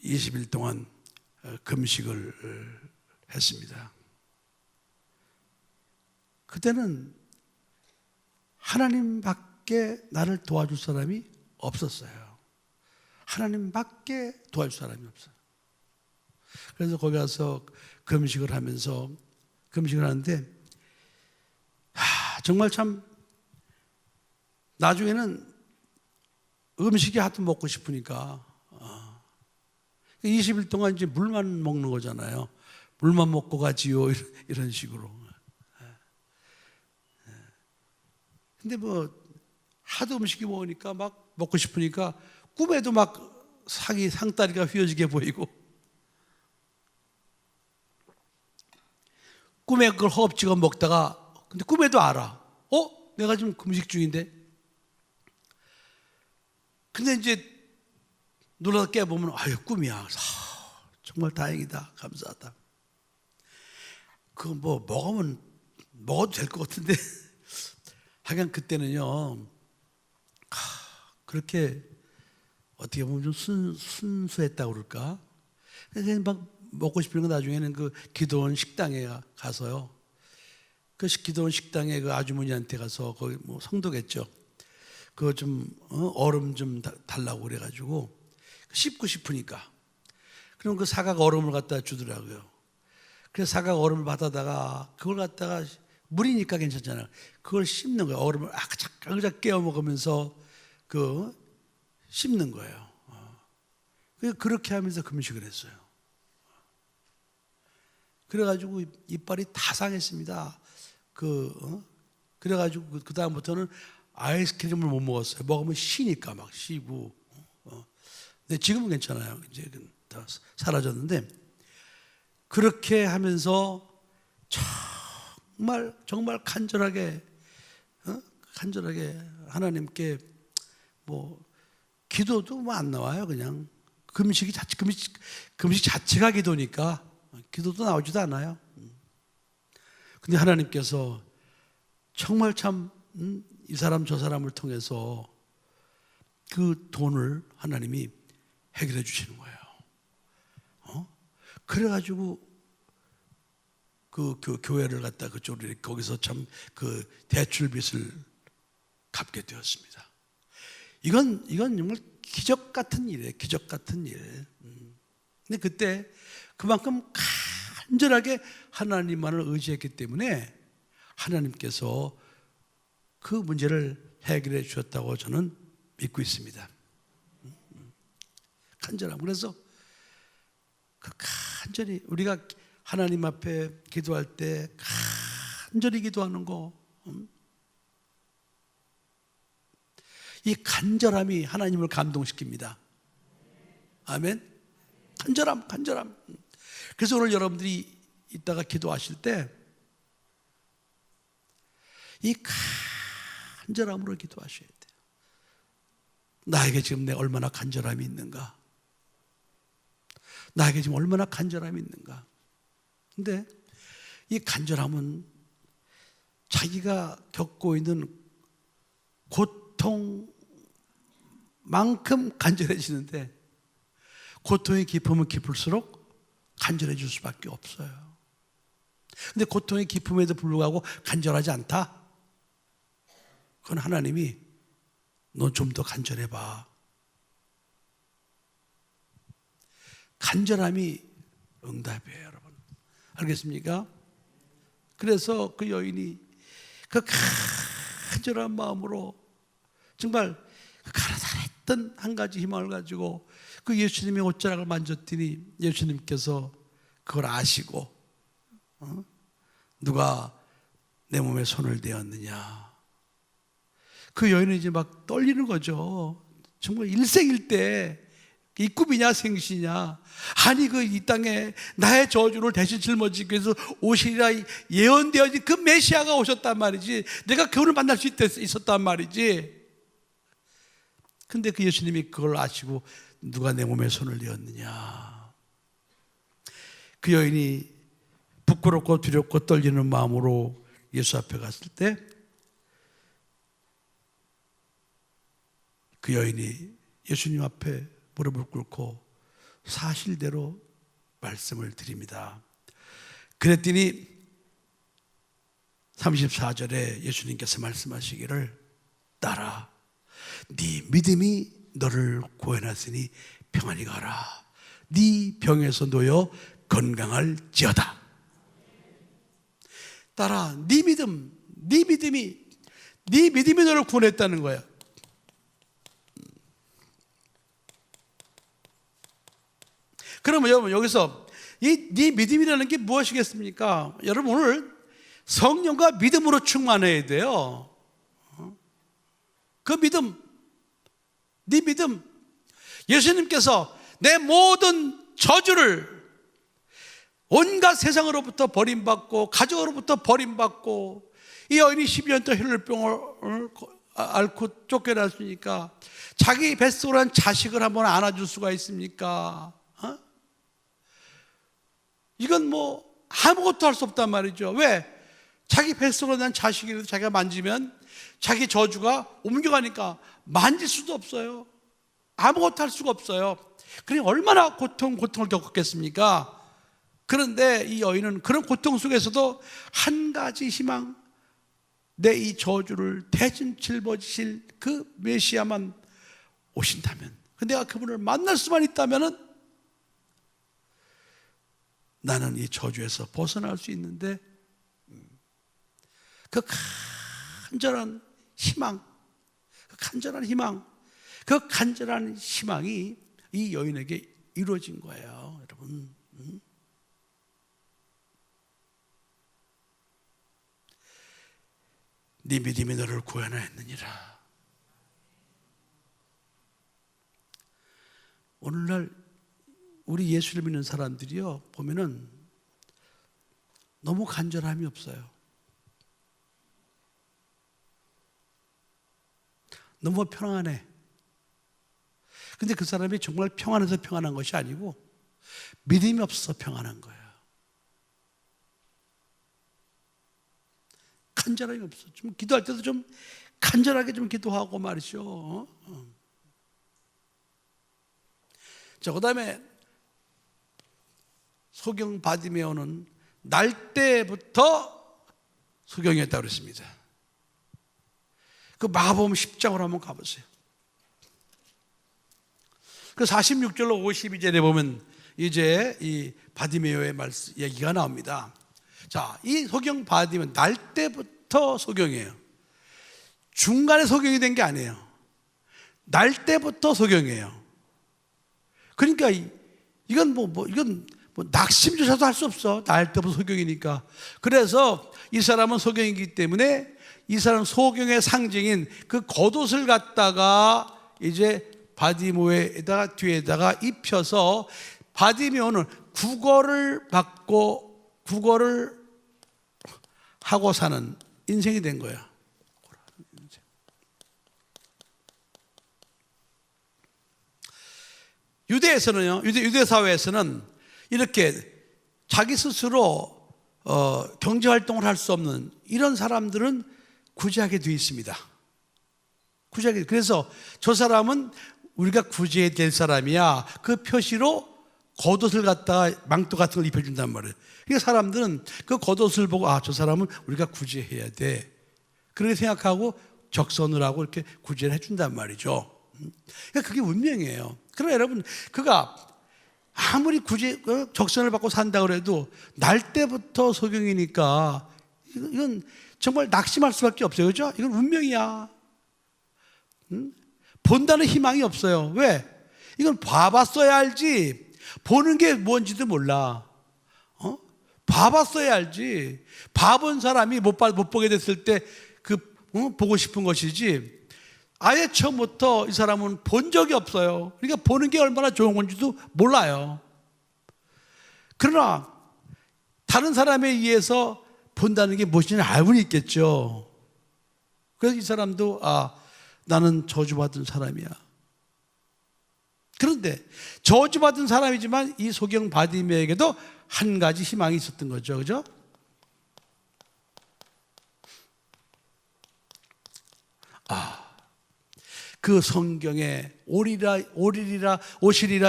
20일 동안 금식을 했습니다. 그때는 하나님밖에 나를 도와줄 사람이 없었어요. 하나님밖에 도와줄 사람이 없어요. 그래서 거기 가서 금식을 하는데 정말 참 나중에는 음식이 하도 먹고 싶으니까 20일 동안 이제 물만 먹는 거잖아요. 물만 먹고 가지요 이런 식으로. 근데 하도 음식이 먹으니까 막 먹고 싶으니까 꿈에도 막 상다리가 휘어지게 보이고 꿈에 그걸 허겁지겁 먹다가 근데 꿈에도 알아. 내가 지금 금식 중인데. 근데 이제 놀라서 깨보면 꿈이야. 정말 다행이다. 감사하다. 그거 먹어도 될 것 같은데 하여간 그때는요 그렇게 어떻게 보면 좀 순수했다고 그럴까? 그래서 막 먹고 싶은 거 나중에는 그 기도원 식당에 가서요. 그 기도원 식당에 그 아주머니한테 가서 거기 성도겠죠. 그거 좀 얼음 좀 달라고 그래가지고 씹고 싶으니까 그럼 그 사각 얼음을 갖다 주더라고요. 그래서 사각 얼음을 받아다가 그걸 갖다가 물이니까 괜찮잖아요. 그걸 씹는 거예요. 얼음을 아작아작 깨워 먹으면서 씹는 거예요. 그렇게 하면서 금식을 했어요. 그래가지고 이빨이 다 상했습니다. 그래가지고 그 다음부터는 아이스크림을 못 먹었어요. 먹으면 쉬니까 막 쉬고. 근데 지금은 괜찮아요. 이제 다 사라졌는데 그렇게 하면서 정말 간절하게 하나님께 기도도 안 나와요. 그냥 금식 자체가 기도니까 기도도 나오지도 않아요. 근데 하나님께서 정말 참 이 사람 저 사람을 통해서 그 돈을 하나님이 해결해 주시는 거예요. 그래가지고 그 교회를 갖다 그쪽으로 거기서 참 그 대출빚을 갚게 되었습니다. 이건 정말 기적 같은 일이에요. 기적 같은 일. 근데 그때 그만큼 간절하게 하나님만을 의지했기 때문에 하나님께서 그 문제를 해결해 주셨다고 저는 믿고 있습니다. 간절함. 그래서 그 간절히 우리가 하나님 앞에 기도할 때 간절히 기도하는 거, 이 간절함이 하나님을 감동시킵니다. 아멘. 간절함. 그래서 오늘 여러분들이 이따가 기도하실 때 이 간절함으로 기도하셔야 돼요. 나에게 지금 내 얼마나 간절함이 있는가? 나에게 지금 얼마나 간절함이 있는가? 근데 이 간절함은 자기가 겪고 있는 고통만큼 간절해지는데 고통이 깊으면 깊을수록 간절해질 수밖에 없어요. 근데 고통이 깊음에도 불구하고 간절하지 않다? 그건 하나님이 너 좀 더 간절해봐. 간절함이 응답이에요, 여러분. 알겠습니까? 그래서 그 여인이 그 간절한 마음으로 정말 가라사했던 한 가지 희망을 가지고 그 예수님의 옷자락을 만졌더니 예수님께서 그걸 아시고 누가 내 몸에 손을 대었느냐. 그 여인은 이제 막 떨리는 거죠. 정말 일생일대 이 꿈이냐 생시냐. 아니 그 이 땅에 나의 저주를 대신 짊어지기 위해서 오시리라 예언되어진 그 메시아가 오셨단 말이지. 내가 그분을 만날 수 있었단 말이지. 근데 그 예수님이 그걸 아시고 누가 내 몸에 손을 대었느냐. 그 여인이 부끄럽고 두렵고 떨리는 마음으로 예수 앞에 갔을 때 그 여인이 예수님 앞에 무릎을 꿇고 사실대로 말씀을 드립니다. 그랬더니 34절에 예수님께서 말씀하시기를 딸아 네 믿음이 너를 구원하시니 평안히 가라. 네 병에서 놓여 건강할지어다. 딸아 네 믿음이 너를 구원했다는 거야. 그러면 여러분 여기서 이 네 믿음이라는 게 무엇이겠습니까? 여러분 오늘 성령과 믿음으로 충만해야 돼요. 그 믿음, 네 믿음. 예수님께서 내 모든 저주를 온갖 세상으로부터 버림받고 가족으로부터 버림받고 이 여인이 12년 동안 혈루병을 앓고 쫓겨났으니까 자기 뱃속으로 한 자식을 한번 안아줄 수가 있습니까? 이건 뭐 아무것도 할 수 없단 말이죠. 왜? 자기 뱃속으로 난 자식이라도 자기가 만지면 자기 저주가 옮겨가니까 만질 수도 없어요. 아무것도 할 수가 없어요. 그러니 얼마나 고통을 겪었겠습니까? 그런데 이 여인은 그런 고통 속에서도 한 가지 희망, 내 이 저주를 대신 짊어지실 그 메시아만 오신다면, 내가 그분을 만날 수만 있다면 나는 이 저주에서 벗어날 수 있는데, 그 간절한 희망, 그 간절한 희망이 이 여인에게 이루어진 거예요, 여러분. 네 믿음이 너를 구원하였느니라. 오늘날 우리 예수를 믿는 사람들이요 보면은 너무 간절함이 없어요. 너무 평안해. 근데 그 사람이 정말 평안해서 평안한 것이 아니고 믿음이 없어서 평안한 거예요. 간절함이 없어. 좀 기도할 때도 좀 간절하게 좀 기도하고 말이죠. 자, 그다음에 소경 바디메오는 날 때부터 소경이었다고 그랬습니다. 그 마가복음 10장으로 한번 가보세요. 그 46절로 52절에 보면 이제 이 바디메오의 말씀 얘기가 나옵니다. 자, 이 소경 바디메오 날 때부터 소경이에요. 중간에 소경이 된 게 아니에요. 날 때부터 소경이에요. 그러니까 이건 이건 낙심조차도 할 수 없어. 날 때부터 소경이니까. 그래서 이 사람은 소경이기 때문에 이 사람 소경의 상징인 그 겉옷을 갖다가 이제 바디메오에다가 뒤에다가 입혀서 바디메오는 구걸을 받고 구걸을 하고 사는 인생이 된 거야. 유대에서는요, 유대 사회에서는 이렇게 자기 스스로 경제 활동을 할 수 없는 이런 사람들은 구제하게 되어 있습니다. 구제하게. 그래서 저 사람은 우리가 구제해야 될 사람이야. 그 표시로 겉옷을 갖다가 망토 같은 걸 입혀준단 말이에요. 그러니까 사람들은 그 겉옷을 보고 저 사람은 우리가 구제해야 돼. 그렇게 생각하고 적선을 하고 이렇게 구제를 해준단 말이죠. 그러니까 그게 운명이에요. 그러나 여러분, 그가 아무리 적선을 받고 산다고 해도 날 때부터 소경이니까 이건 정말 낙심할 수밖에 없어요. 그죠? 이건 운명이야. 본다는 희망이 없어요. 왜? 이건 봐봤어야 알지. 보는 게 뭔지도 몰라. 봐봤어야 알지. 봐본 사람이 못 보게 됐을 때 보고 싶은 것이지. 아예 처음부터 이 사람은 본 적이 없어요. 그러니까 보는 게 얼마나 좋은 건지도 몰라요. 그러나 다른 사람에 의해서 본다는 게 무엇인지 알고는 있겠죠. 그래서 이 사람도 나는 저주받은 사람이야. 그런데 저주받은 사람이지만 이 소경 바디메오에게도 한 가지 희망이 있었던 거죠. 그죠? 그 성경에 오시리라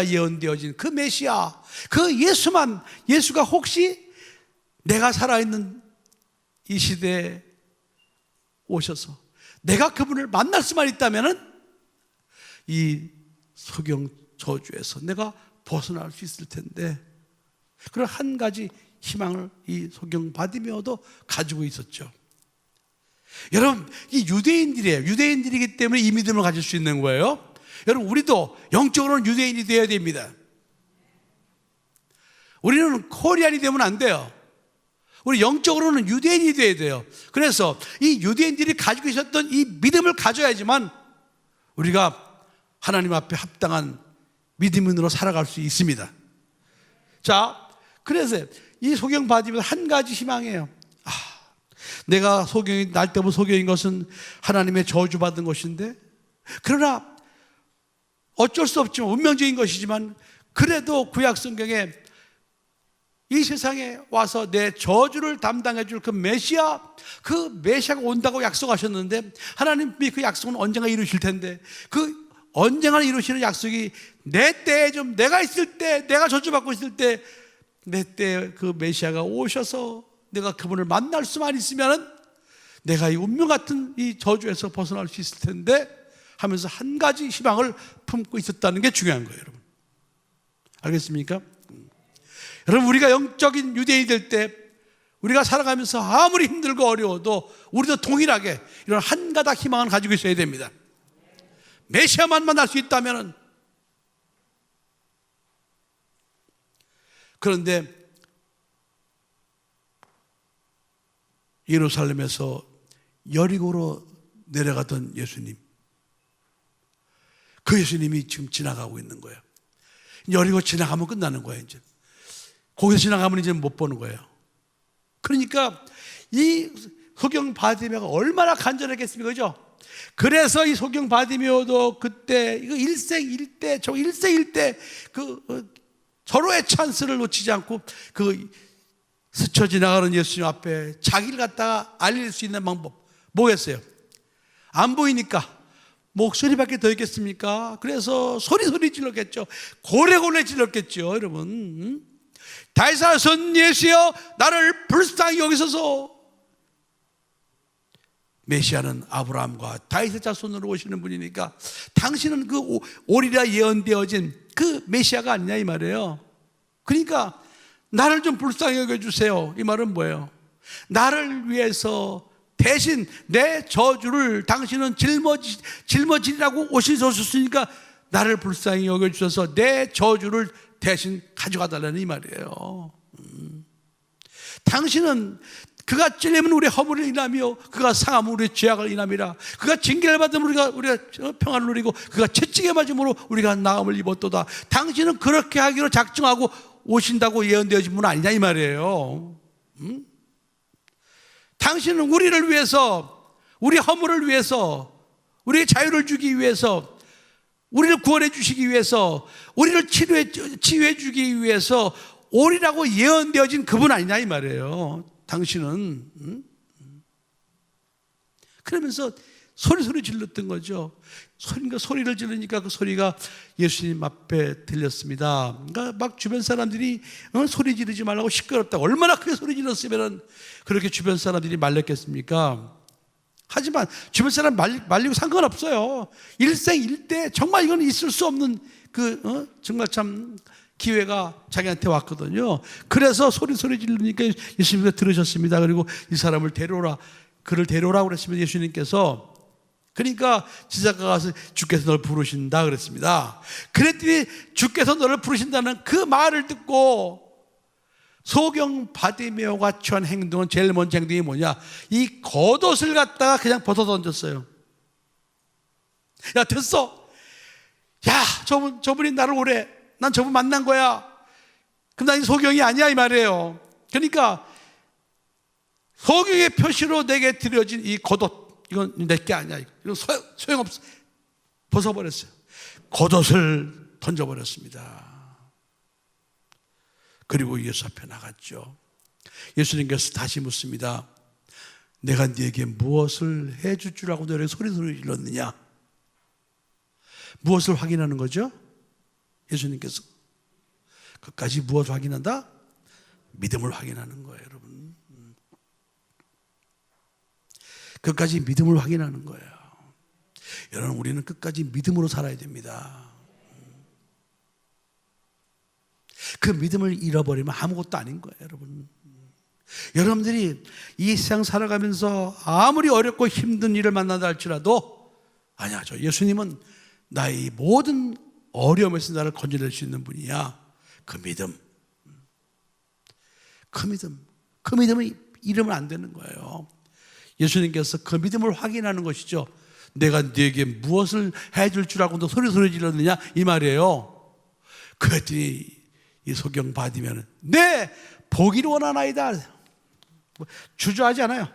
예언되어진 그 메시아, 그 예수가 혹시 내가 살아있는 이 시대에 오셔서 내가 그분을 만날 수만 있다면은 이 소경 저주에서 내가 벗어날 수 있을 텐데, 그런 한 가지 희망을 이 소경 바디메오도 가지고 있었죠. 여러분, 이 유대인들이에요. 유대인들이기 때문에 이 믿음을 가질 수 있는 거예요. 여러분, 우리도 영적으로는 유대인이 되어야 됩니다. 우리는 코리안이 되면 안 돼요. 우리 영적으로는 유대인이 되어야 돼요. 그래서 이 유대인들이 가지고 있었던 이 믿음을 가져야지만 우리가 하나님 앞에 합당한 믿음인으로 살아갈 수 있습니다. 자, 그래서 이 소경 바디메오 한 가지 희망이에요. 내가 날 때부터 소경인 것은 하나님의 저주받은 것인데, 그러나 어쩔 수 없지만 운명적인 것이지만 그래도 구약 성경에 이 세상에 와서 내 저주를 담당해 줄 그 메시아가 온다고 약속하셨는데, 하나님이 그 약속은 언젠가 이루실 텐데, 그 언젠가 이루시는 약속이 내 때에 좀 내가 있을 때, 내가 저주받고 있을 때 내 때 그 메시아가 오셔서 내가 그분을 만날 수만 있으면 내가 이 운명 같은 이 저주에서 벗어날 수 있을 텐데 하면서 한 가지 희망을 품고 있었다는 게 중요한 거예요, 여러분. 알겠습니까? 여러분, 우리가 영적인 유대인이 될 때 우리가 살아가면서 아무리 힘들고 어려워도 우리도 동일하게 이런 한 가닥 희망을 가지고 있어야 됩니다. 메시아만 만날 수 있다면. 그런데 예루살렘에서 여리고로 내려가던 예수님, 그 예수님이 지금 지나가고 있는 거예요. 여리고 지나가면 끝나는 거예요. 이제 거기서 지나가면 이제 못 보는 거예요. 그러니까 이 소경 바디메오가 얼마나 간절했겠습니까? 그죠? 그래서 이 소경 바디메오도 그때 이거 일생일대 그 서로의 찬스를 놓치지 않고 그 스쳐 지나가는 예수님 앞에 자기를 갖다가 알릴 수 있는 방법 뭐겠어요? 안 보이니까 목소리밖에 더 있겠습니까? 그래서 소리 질렀겠죠. 고래고래 질렀겠죠. 여러분, 다윗의 son 예수여 나를 불쌍히 여기소서. 메시아는 아브라함과 다윗의 자손으로 오시는 분이니까 당신은 그 오리라 예언되어진 그 메시아가 아니냐 이 말이에요. 그러니까 나를 좀 불쌍히 여겨주세요. 이 말은 뭐예요? 나를 위해서 대신 내 저주를 당신은 짊어지라고 오셨으니까 나를 불쌍히 여겨주셔서 내 저주를 대신 가져가 달라는 이 말이에요. 당신은 그가 찔리면 우리의 허물을 인하며 그가 상하면 우리의 죄악을 인함이라. 그가 징계를 받으면 우리가 평안을 누리고 그가 채찍에 맞음으로 우리가 나음을 입었도다. 당신은 그렇게 하기로 작정하고 오신다고 예언되어진 분 아니냐 이 말이에요. 당신은 우리를 위해서, 우리 허물을 위해서, 우리의 자유를 주기 위해서, 우리를 구원해 주시기 위해서, 우리를 치유해 주기 위해서 오리라고 예언되어진 그분 아니냐 이 말이에요. 당신은. 그러면서 소리 질렀던 거죠. 소리를 지르니까 그 소리가 예수님 앞에 들렸습니다. 그러니까 막 주변 사람들이 소리 지르지 말라고 시끄럽다고, 얼마나 크게 소리 질렀으면 그렇게 주변 사람들이 말렸겠습니까? 하지만 주변 사람 말리고 상관없어요. 일생일대 정말 이건 있을 수 없는 정말 참 기회가 자기한테 왔거든요. 그래서 소리 지르니까 예수님께서 들으셨습니다. 그리고 이 사람을 데려오라, 그를 데려오라고 그랬으면 예수님께서, 그러니까 지사가 가서 주께서 너를 부르신다 그랬습니다. 그랬더니 주께서 너를 부르신다는 그 말을 듣고 소경 바디메오가 취한 행동은, 제일 먼저 행동이 뭐냐, 이 겉옷을 갖다가 그냥 벗어 던졌어요. 야 됐어, 야 저분이 나를 오래, 난 저분 만난 거야. 그럼 난 이 소경이 아니야 이 말이에요. 그러니까 소경의 표시로 내게 드려진 이 겉옷, 이건 내게 아니야. 이건 소용없어. 벗어버렸어요. 겉옷을 던져버렸습니다. 그리고 예수 앞에 나갔죠. 예수님께서 다시 묻습니다. 내가 네게 무엇을 해줄 줄 알고 너를 소리 질렀느냐? 무엇을 확인하는 거죠? 예수님께서 끝까지 무엇을 확인한다? 믿음을 확인하는 거예요, 여러분. 끝까지 믿음을 확인하는 거예요. 여러분, 우리는 끝까지 믿음으로 살아야 됩니다. 그 믿음을 잃어버리면 아무것도 아닌 거예요, 여러분. 여러분들이 이 세상 살아가면서 아무리 어렵고 힘든 일을 만난다 할지라도, 아니야, 저 예수님은 나의 모든 어려움에서 나를 건져낼 수 있는 분이야. 그 믿음, 그 믿음을 잃으면 안 되는 거예요. 예수님께서 그 믿음을 확인하는 것이죠. 내가 네게 무엇을 해줄 줄 알고 너 소리 질렀느냐 이 말이에요. 그랬더니 이 소경 받으면 네 보기를 원하나이다. 주저하지 않아요.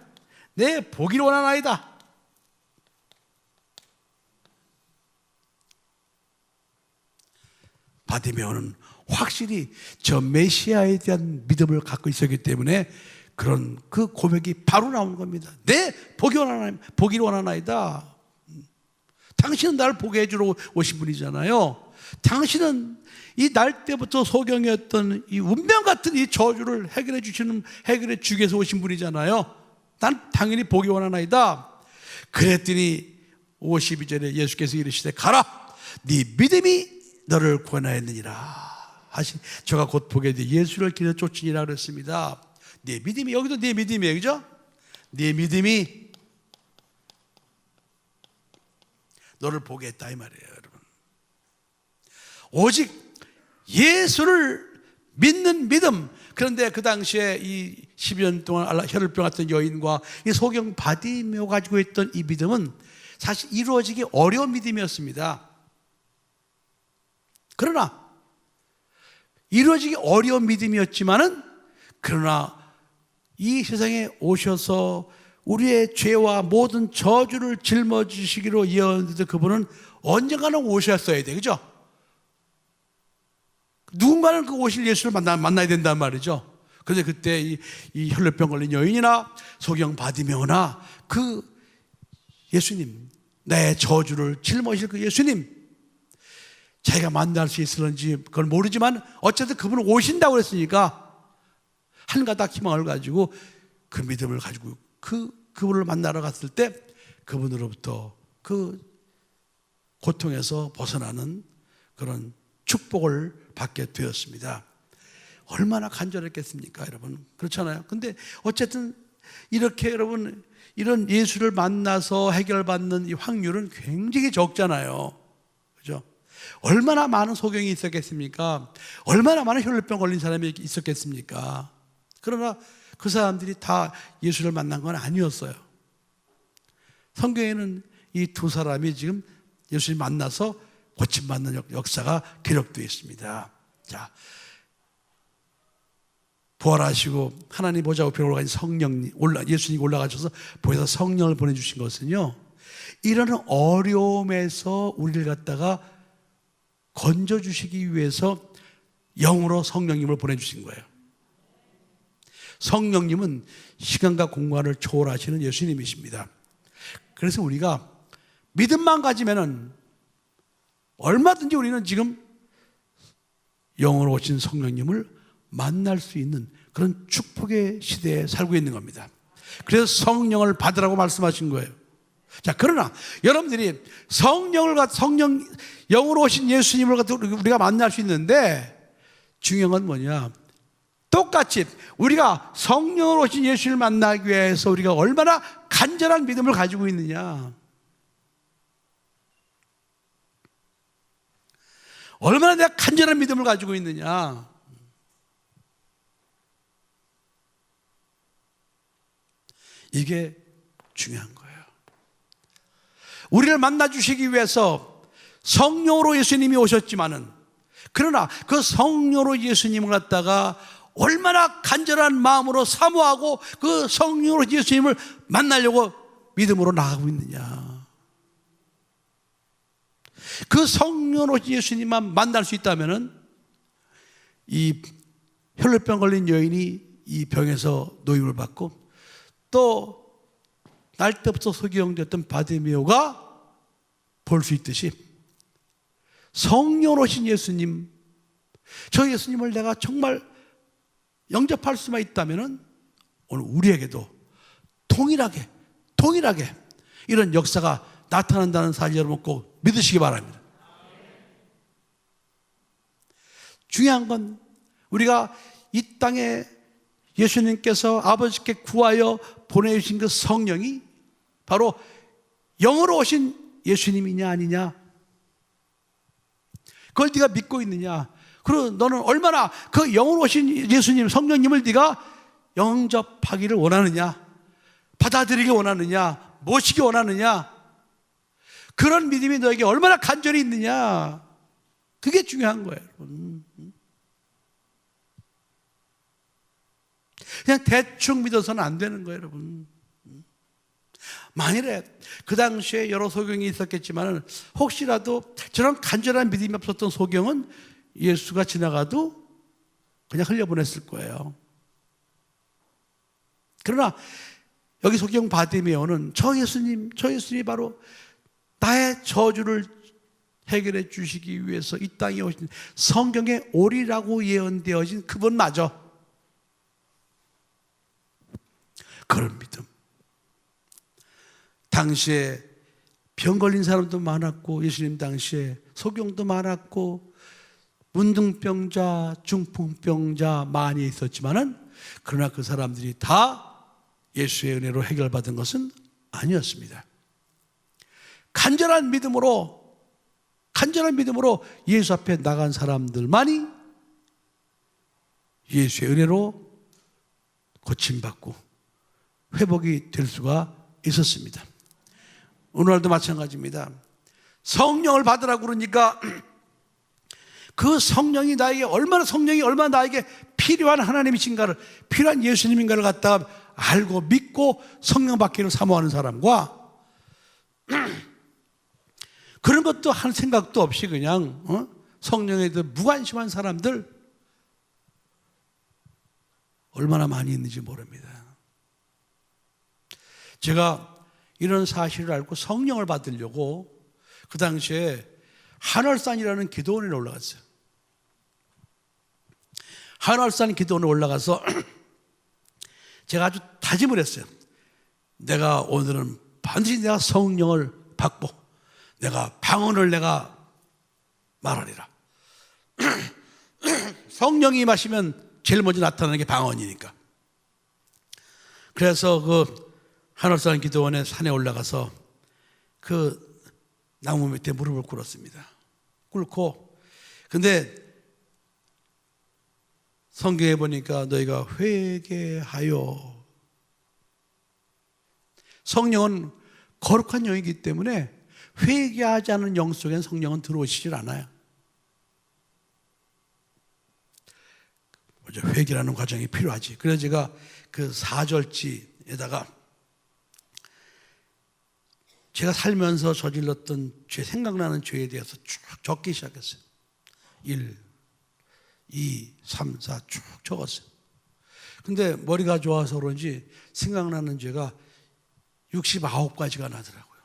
네 보기를 원하나이다. 바디메오는 확실히 저 메시아에 대한 믿음을 갖고 있었기 때문에 그런 그 고백이 바로 나오는 겁니다. 네, 보기를 원하나이다. 당신은 나를 보게 해주러 오신 분이잖아요. 당신은 이 날 때부터 소경이었던 이 운명 같은 이 저주를 해결해 주기 위해서 오신 분이잖아요. 난 당연히 보기 원하나이다. 그랬더니 52절에 예수께서 이르시되 가라, 네 믿음이 너를 구원하였느니라 하시. 저가 곧 보게 돼 예수를 길에 쫓으니라 그랬습니다. 네 믿음이, 여기도 네 믿음이에요, 그죠? 네 믿음이 너를 보게 했다 이 말이에요, 여러분. 오직 예수를 믿는 믿음. 그런데 그 당시에 이 12년 동안 혈혈병 같은 여인과 이 소경 바디메오 가지고 있던 이 믿음은 사실 이루어지기 어려운 믿음이었습니다. 그러나 이루어지기 어려운 믿음이었지만은, 그러나 이 세상에 오셔서 우리의 죄와 모든 저주를 짊어지시기로 예언했던 그분은 언젠가는 오셨어야 돼, 그죠? 누군가는 그 오실 예수를 만나야 된단 말이죠. 근데 그때 이 혈루병 걸린 여인이나 소경 바디메오나 그 예수님, 내 저주를 짊어질 그 예수님, 자기가 만날 수 있을런지 그걸 모르지만 어쨌든 그분은 오신다고 그랬으니까 한 가닥 희망을 가지고 그 믿음을 가지고 그분을 만나러 갔을 때 그분으로부터 그 고통에서 벗어나는 그런 축복을 받게 되었습니다. 얼마나 간절했겠습니까, 여러분? 그렇잖아요. 근데 어쨌든 이렇게 여러분 이런 예수를 만나서 해결받는 이 확률은 굉장히 적잖아요. 그죠? 얼마나 많은 소경이 있었겠습니까? 얼마나 많은 혈루병 걸린 사람이 있었겠습니까? 그러나 그 사람들이 다 예수를 만난 건 아니었어요. 성경에는 이 두 사람이 지금 예수님 만나서 고침받는 역사가 기록되어 있습니다. 자, 부활하시고 하나님 보좌 우편에 올라가신 성령님, 예수님이 올라가셔서 보혜사 성령을 보내주신 것은요, 이런 어려움에서 우리를 갖다가 건져주시기 위해서 영으로 성령님을 보내주신 거예요. 성령님은 시간과 공간을 초월하시는 예수님이십니다. 그래서 우리가 믿음만 가지면은 얼마든지 우리는 지금 영으로 오신 성령님을 만날 수 있는 그런 축복의 시대에 살고 있는 겁니다. 그래서 성령을 받으라고 말씀하신 거예요. 자, 그러나 여러분들이 영으로 오신 예수님을 우리가 만날 수 있는데 중요한 건 뭐냐? 똑같이 우리가 성령으로 오신 예수를 만나기 위해서 우리가 얼마나 간절한 믿음을 가지고 있느냐, 얼마나 내가 간절한 믿음을 가지고 있느냐, 이게 중요한 거예요. 우리를 만나주시기 위해서 성령으로 예수님이 오셨지만은, 그러나 그 성령으로 예수님을 갖다가 얼마나 간절한 마음으로 사모하고 그 성령으로 예수님을 만나려고 믿음으로 나아가고 있느냐. 그 성령으로 예수님만 만날 수 있다면은 이 혈루병 걸린 여인이 이 병에서 노임을 받고 또 날 때부터 소경되었던 바디메오가 볼 수 있듯이 성령으로 오신 예수님, 저 예수님을 내가 정말 영접할 수만 있다면은 오늘 우리에게도 동일하게 이런 역사가 나타난다는 사실 여러분 꼭 믿으시기 바랍니다. 중요한 건 우리가 이 땅에 예수님께서 아버지께 구하여 보내주신 그 성령이 바로 영으로 오신 예수님이냐 아니냐, 그걸 네가 믿고 있느냐, 그리고 너는 얼마나 그 영으로 오신 예수님, 성령님을 네가 영접하기를 원하느냐, 받아들이기 원하느냐, 모시기 원하느냐, 그런 믿음이 너에게 얼마나 간절히 있느냐, 그게 중요한 거예요, 여러분. 그냥 대충 믿어서는 안 되는 거예요, 여러분. 만일에 그 당시에 여러 소경이 있었겠지만 혹시라도 저런 간절한 믿음이 없었던 소경은 예수가 지나가도 그냥 흘려보냈을 거예요. 그러나 여기 소경 바디메오는 저 예수님이 바로 나의 저주를 해결해 주시기 위해서 이 땅에 오신 성경의 오리라고 예언되어진 그분마저 그런 믿음. 당시에 병 걸린 사람도 많았고 예수님 당시에 소경도 많았고 문둥병자, 중풍병자 많이 있었지만은 그러나 그 사람들이 다 예수의 은혜로 해결받은 것은 아니었습니다. 간절한 믿음으로 예수 앞에 나간 사람들만이 예수의 은혜로 고침받고 회복이 될 수가 있었습니다. 오늘날도 마찬가지입니다. 성령을 받으라고 그러니까 그 성령이 얼마나 나에게 필요한 하나님이신가를, 필요한 예수님인가를 갖다가 알고 믿고 성령 받기를 사모하는 사람과 그런 것도 한 생각도 없이 그냥 성령에 대해 무관심한 사람들, 얼마나 많이 있는지 모릅니다. 제가 이런 사실을 알고 성령을 받으려고 그 당시에 한월산이라는 기도원에 올라갔어요. 한월산 기도원에 올라가서 제가 아주 다짐을 했어요. 내가 오늘은 반드시 내가 성령을 받고 내가 방언을 내가 말하리라. 성령이 임하시면 제일 먼저 나타나는 게 방언이니까. 그래서 그 한월산 기도원에 산에 올라가서 그 나무 밑에 무릎을 꿇었습니다. 꿇고 근데 성경에 보니까 너희가 회개하여, 성령은 거룩한 영이기 때문에 회개하지 않은 영 속엔 성령은 들어오시질 않아요. 먼저 회개라는 과정이 필요하지. 그래서 제가 그 4절지에다가 제가 살면서 저질렀던 죄, 생각나는 죄에 대해서 쭉 적기 시작했어요. 1, 2, 3, 4 쭉 적었어요. 근데 머리가 좋아서 그런지 생각나는 죄가 69가지가 나더라고요.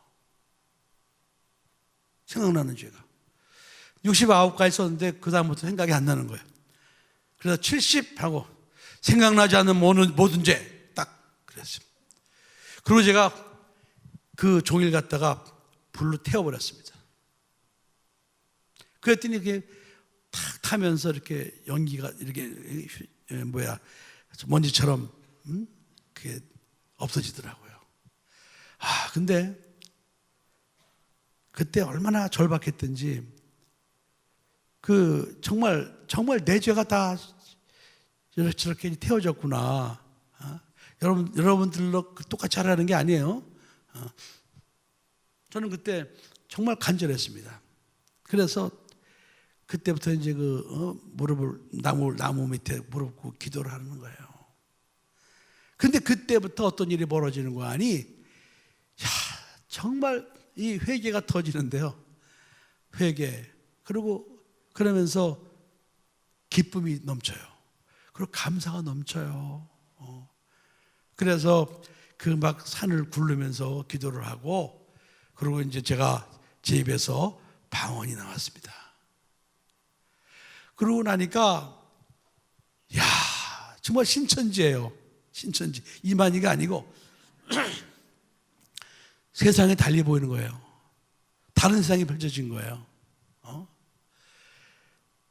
생각나는 죄가 69가지 썼는데 그 다음부터 생각이 안 나는 거예요. 그래서 70 하고 생각나지 않는 모든 죄 딱 그랬어요. 그리고 제가 그 종이를 갖다가 불로 태워버렸습니다. 그랬더니 이게 탁 타면서 이렇게 연기가 이렇게 먼지처럼 그게 없어지더라고요. 근데 그때 얼마나 절박했던지 그 정말 내 죄가 다 저렇게 태워졌구나. 여러분들로 똑같이 하라는 게 아니에요. 저는 그때 정말 간절했습니다. 그래서 그때부터 이제 무릎을 나무 밑에 무릎 꿇고 기도를 하는 거예요. 근데 그때부터 어떤 일이 벌어지는 거 아니? 정말 이 회개가 터지는데요. 회개. 그러면서 기쁨이 넘쳐요. 그리고 감사가 넘쳐요. 그래서 그 막 산을 굴르면서 기도를 하고, 그리고 이제 제가 제 입에서 방언이 나왔습니다. 그러고 나니까 정말 신천지예요. 신천지. 이만희가 아니고 세상에 달리 보이는 거예요. 다른 세상이 펼쳐진 거예요.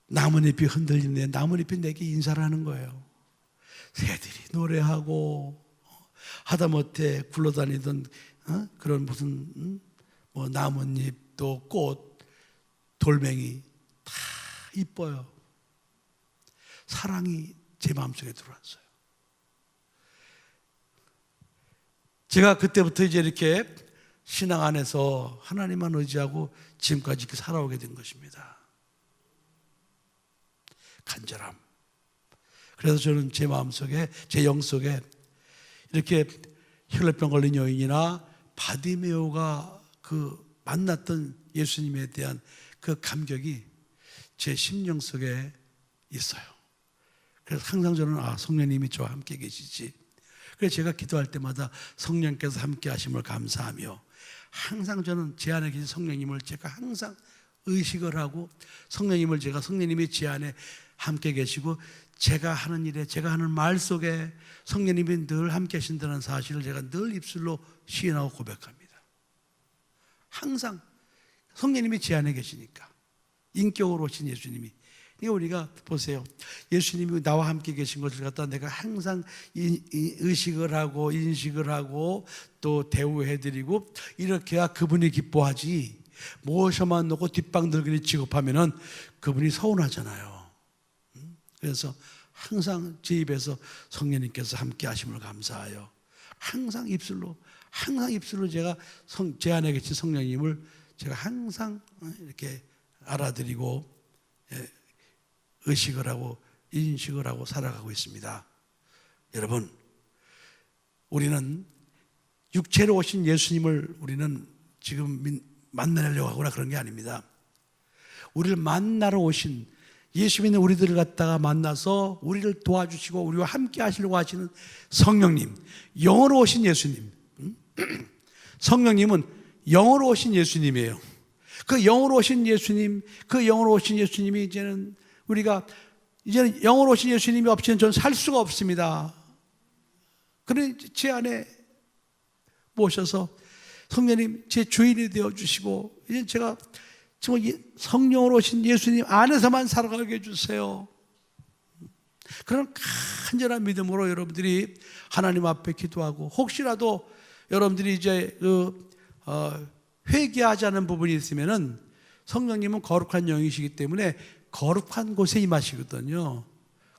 나뭇잎이 흔들리는데 나뭇잎이 내게 인사를 하는 거예요. 새들이 노래하고 하다못해 굴러다니던 그런 무슨 나뭇잎 또 꽃, 돌멩이 다 이뻐요. 사랑이 제 마음속에 들어왔어요. 제가 그때부터 이제 이렇게 신앙 안에서 하나님만 의지하고 지금까지 이렇게 살아오게 된 것입니다. 간절함. 그래서 저는 제 마음속에, 제 영속에 이렇게 혈루병 걸린 여인이나 바디메오가 그 만났던 예수님에 대한 그 감격이 제 심령 속에 있어요. 그래서 항상 저는 성령님이 저와 함께 계시지. 그래서 제가 기도할 때마다 성령께서 함께 하심을 감사하며, 항상 저는 제 안에 계신 성령님을 제가 항상 의식을 하고, 성령님이 제 안에 함께 계시고, 제가 하는 일에, 제가 하는 말 속에 성령님이 늘 함께 하신다는 사실을 제가 늘 입술로 시인하고 고백합니다. 항상 성령님이 제 안에 계시니까, 인격으로 오신 예수님이. 그러니까 우리가 보세요, 예수님이 나와 함께 계신 것을 갖다 내가 항상 의식을 하고 인식을 하고 또 대우해드리고 이렇게 해야 그분이 기뻐하지, 모셔만 놓고 뒷방들끼리 취급하면은 그분이 서운하잖아요. 그래서 항상 제 입에서 성령님께서 함께 하심을 감사하여 항상 입술로 제가 제 안에 계신 성령님을 제가 항상 이렇게 알아드리고 의식을 하고 인식을 하고 살아가고 있습니다. 여러분, 우리는 육체로 오신 예수님을 우리는 지금 만나려고 하거나 그런 게 아닙니다. 우리를 만나러 오신 예수 믿는 우리들을 갖다가 만나서 우리를 도와주시고 우리와 함께 하시려고 하시는 성령님, 영으로 오신 예수님. 성령님은 영으로 오신 예수님이에요. 그 영으로 오신 예수님, 그 영으로 오신 예수님이 이제는 영으로 오신 예수님이 없이는 저는 살 수가 없습니다. 그러니 제 안에 모셔서 성령님 제 주인이 되어주시고 이제 제가 정말 성령으로 오신 예수님 안에서만 살아가게 해주세요. 그런 간절한 믿음으로 여러분들이 하나님 앞에 기도하고, 혹시라도 여러분들이 이제 회개하지 않은 부분이 있으면은 성령님은 거룩한 영이시기 때문에 거룩한 곳에 임하시거든요.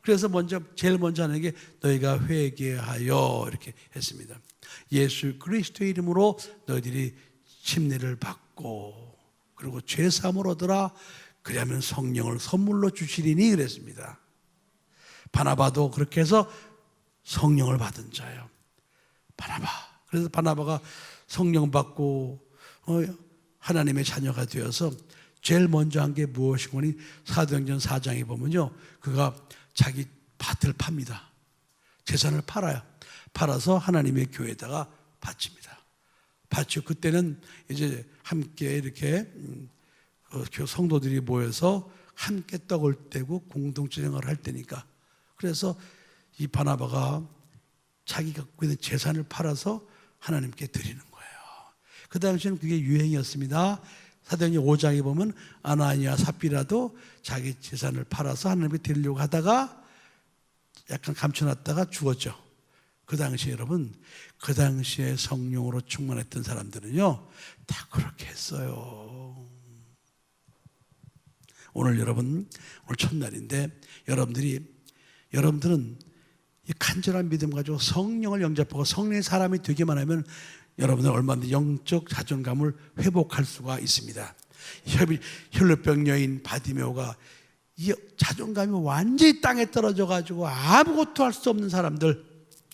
그래서 제일 먼저 하는 게 너희가 회개하여 이렇게 했습니다. 예수 그리스도의 이름으로 너희들이 침례를 받고 그리고 죄사함을 얻으라. 그리하면 성령을 선물로 주시리니 그랬습니다. 바나바도 그렇게 해서 성령을 받은 자예요. 바나바. 그래서 바나바가 성령 받고 하나님의 자녀가 되어서 제일 먼저 한 게 무엇이고니 사도행전 4장에 보면요, 그가 자기 밭을 팝니다. 재산을 팔아요. 팔아서 하나님의 교회에다가 바칩니다. 바치고 그때는 이제 함께 이렇게 성도들이 모여서 함께 떡을 떼고 공동체 생활을 할 때니까, 그래서 이 바나바가 자기가 갖고 있는 재산을 팔아서 하나님께 드리는 거예요. 그 당시에는 그게 유행이었습니다. 사도행전 5장에 보면 아나니아 삽비라도 자기 재산을 팔아서 하나님께 드리려고 하다가 약간 감춰놨다가 죽었죠. 그 당시에 여러분, 그 당시에 성령으로 충만했던 사람들은요 다 그렇게 했어요. 오늘 여러분, 오늘 첫날인데 여러분들은 이 간절한 믿음 가지고 성령을 영접하고 성령의 사람이 되기만 하면 여러분은 얼마든지 영적 자존감을 회복할 수가 있습니다. 혈루병 여인 바디메오가 이 자존감이 완전히 땅에 떨어져 가지고 아무것도 할 수 없는 사람들,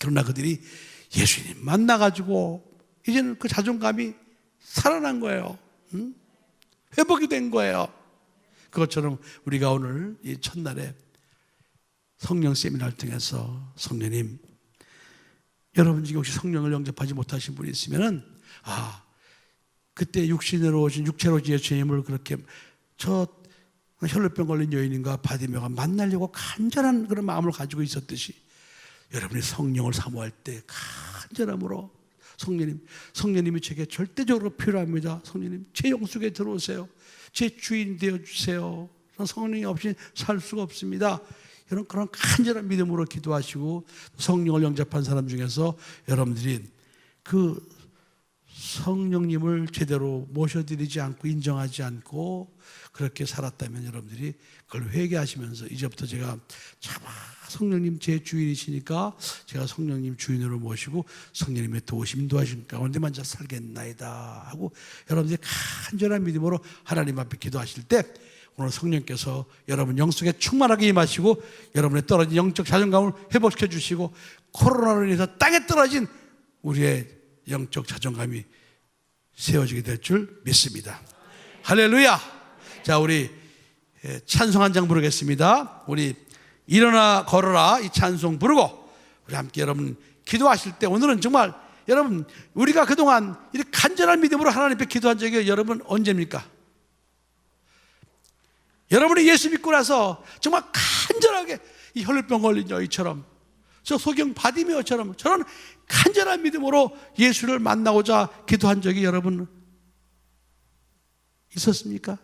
그러나 그들이 예수님 만나가지고 이제는 그 자존감이 살아난 거예요. 회복이 된 거예요. 그것처럼 우리가 오늘 이 첫날에 성령 세미나를 통해서 성령님, 여러분 중에 혹시 성령을 영접하지 못하신 분이 있으면은 그때 육체로 오신 예수님을 그렇게 저 혈루병 걸린 여인인가 바디메오가 만나려고 간절한 그런 마음을 가지고 있었듯이 여러분이 성령을 사모할 때 간절함으로 성령님이 제게 절대적으로 필요합니다. 성령님 제 영속에 들어오세요. 제 주인 되어주세요. 성령이 없이 살 수가 없습니다. 여러분 그런 간절한 믿음으로 기도하시고 성령을 영접한 사람 중에서 여러분들이 그 성령님을 제대로 모셔드리지 않고 인정하지 않고 그렇게 살았다면 여러분들이 그걸 회개하시면서 이제부터 제가 성령님 제 주인이시니까 제가 성령님 주인으로 모시고 성령님의 도우심 인도하신 가운데만 살겠나이다 하고 여러분들이 간절한 믿음으로 하나님 앞에 기도하실 때 오늘 성령께서 여러분 영속에 충만하게 임하시고 여러분의 떨어진 영적 자존감을 회복시켜 주시고 코로나로 인해서 땅에 떨어진 우리의 영적 자존감이 세워지게 될 줄 믿습니다. 할렐루야. 자, 우리 찬송 한 장 부르겠습니다. 우리 일어나 걸어라 이 찬송 부르고 우리 함께 여러분 기도하실 때 오늘은 정말 여러분 우리가 그동안 이렇게 간절한 믿음으로 하나님 앞에 기도한 적이 여러분 언제입니까? 여러분이 예수 믿고 나서 정말 간절하게 이 혈루병 걸린 여인처럼 저 소경 바디메오처럼 저런 간절한 믿음으로 예수를 만나고자 기도한 적이 여러분 있었습니까?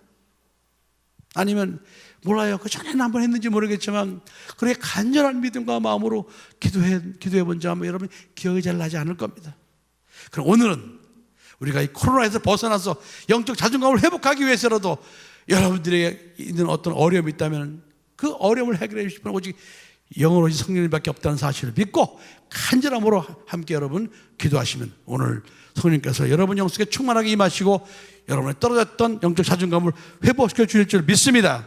아니면 몰라요. 그 전에는 한번 했는지 모르겠지만 그렇게 간절한 믿음과 마음으로 기도해 본 적 아마 여러분 기억이 잘 나지 않을 겁니다. 그럼 오늘은 우리가 이 코로나에서 벗어나서 영적 자존감을 회복하기 위해서라도 여러분들에게 있는 어떤 어려움이 있다면 그 어려움을 해결해 주실 분은 오직 영으로 오신 성령님밖에 없다는 사실을 믿고 간절함으로 함께 여러분 기도하시면 오늘 성령님께서 여러분 영속에 충만하게 임하시고 여러분의 떨어졌던 영적 자존감을 회복시켜 주실 줄 믿습니다.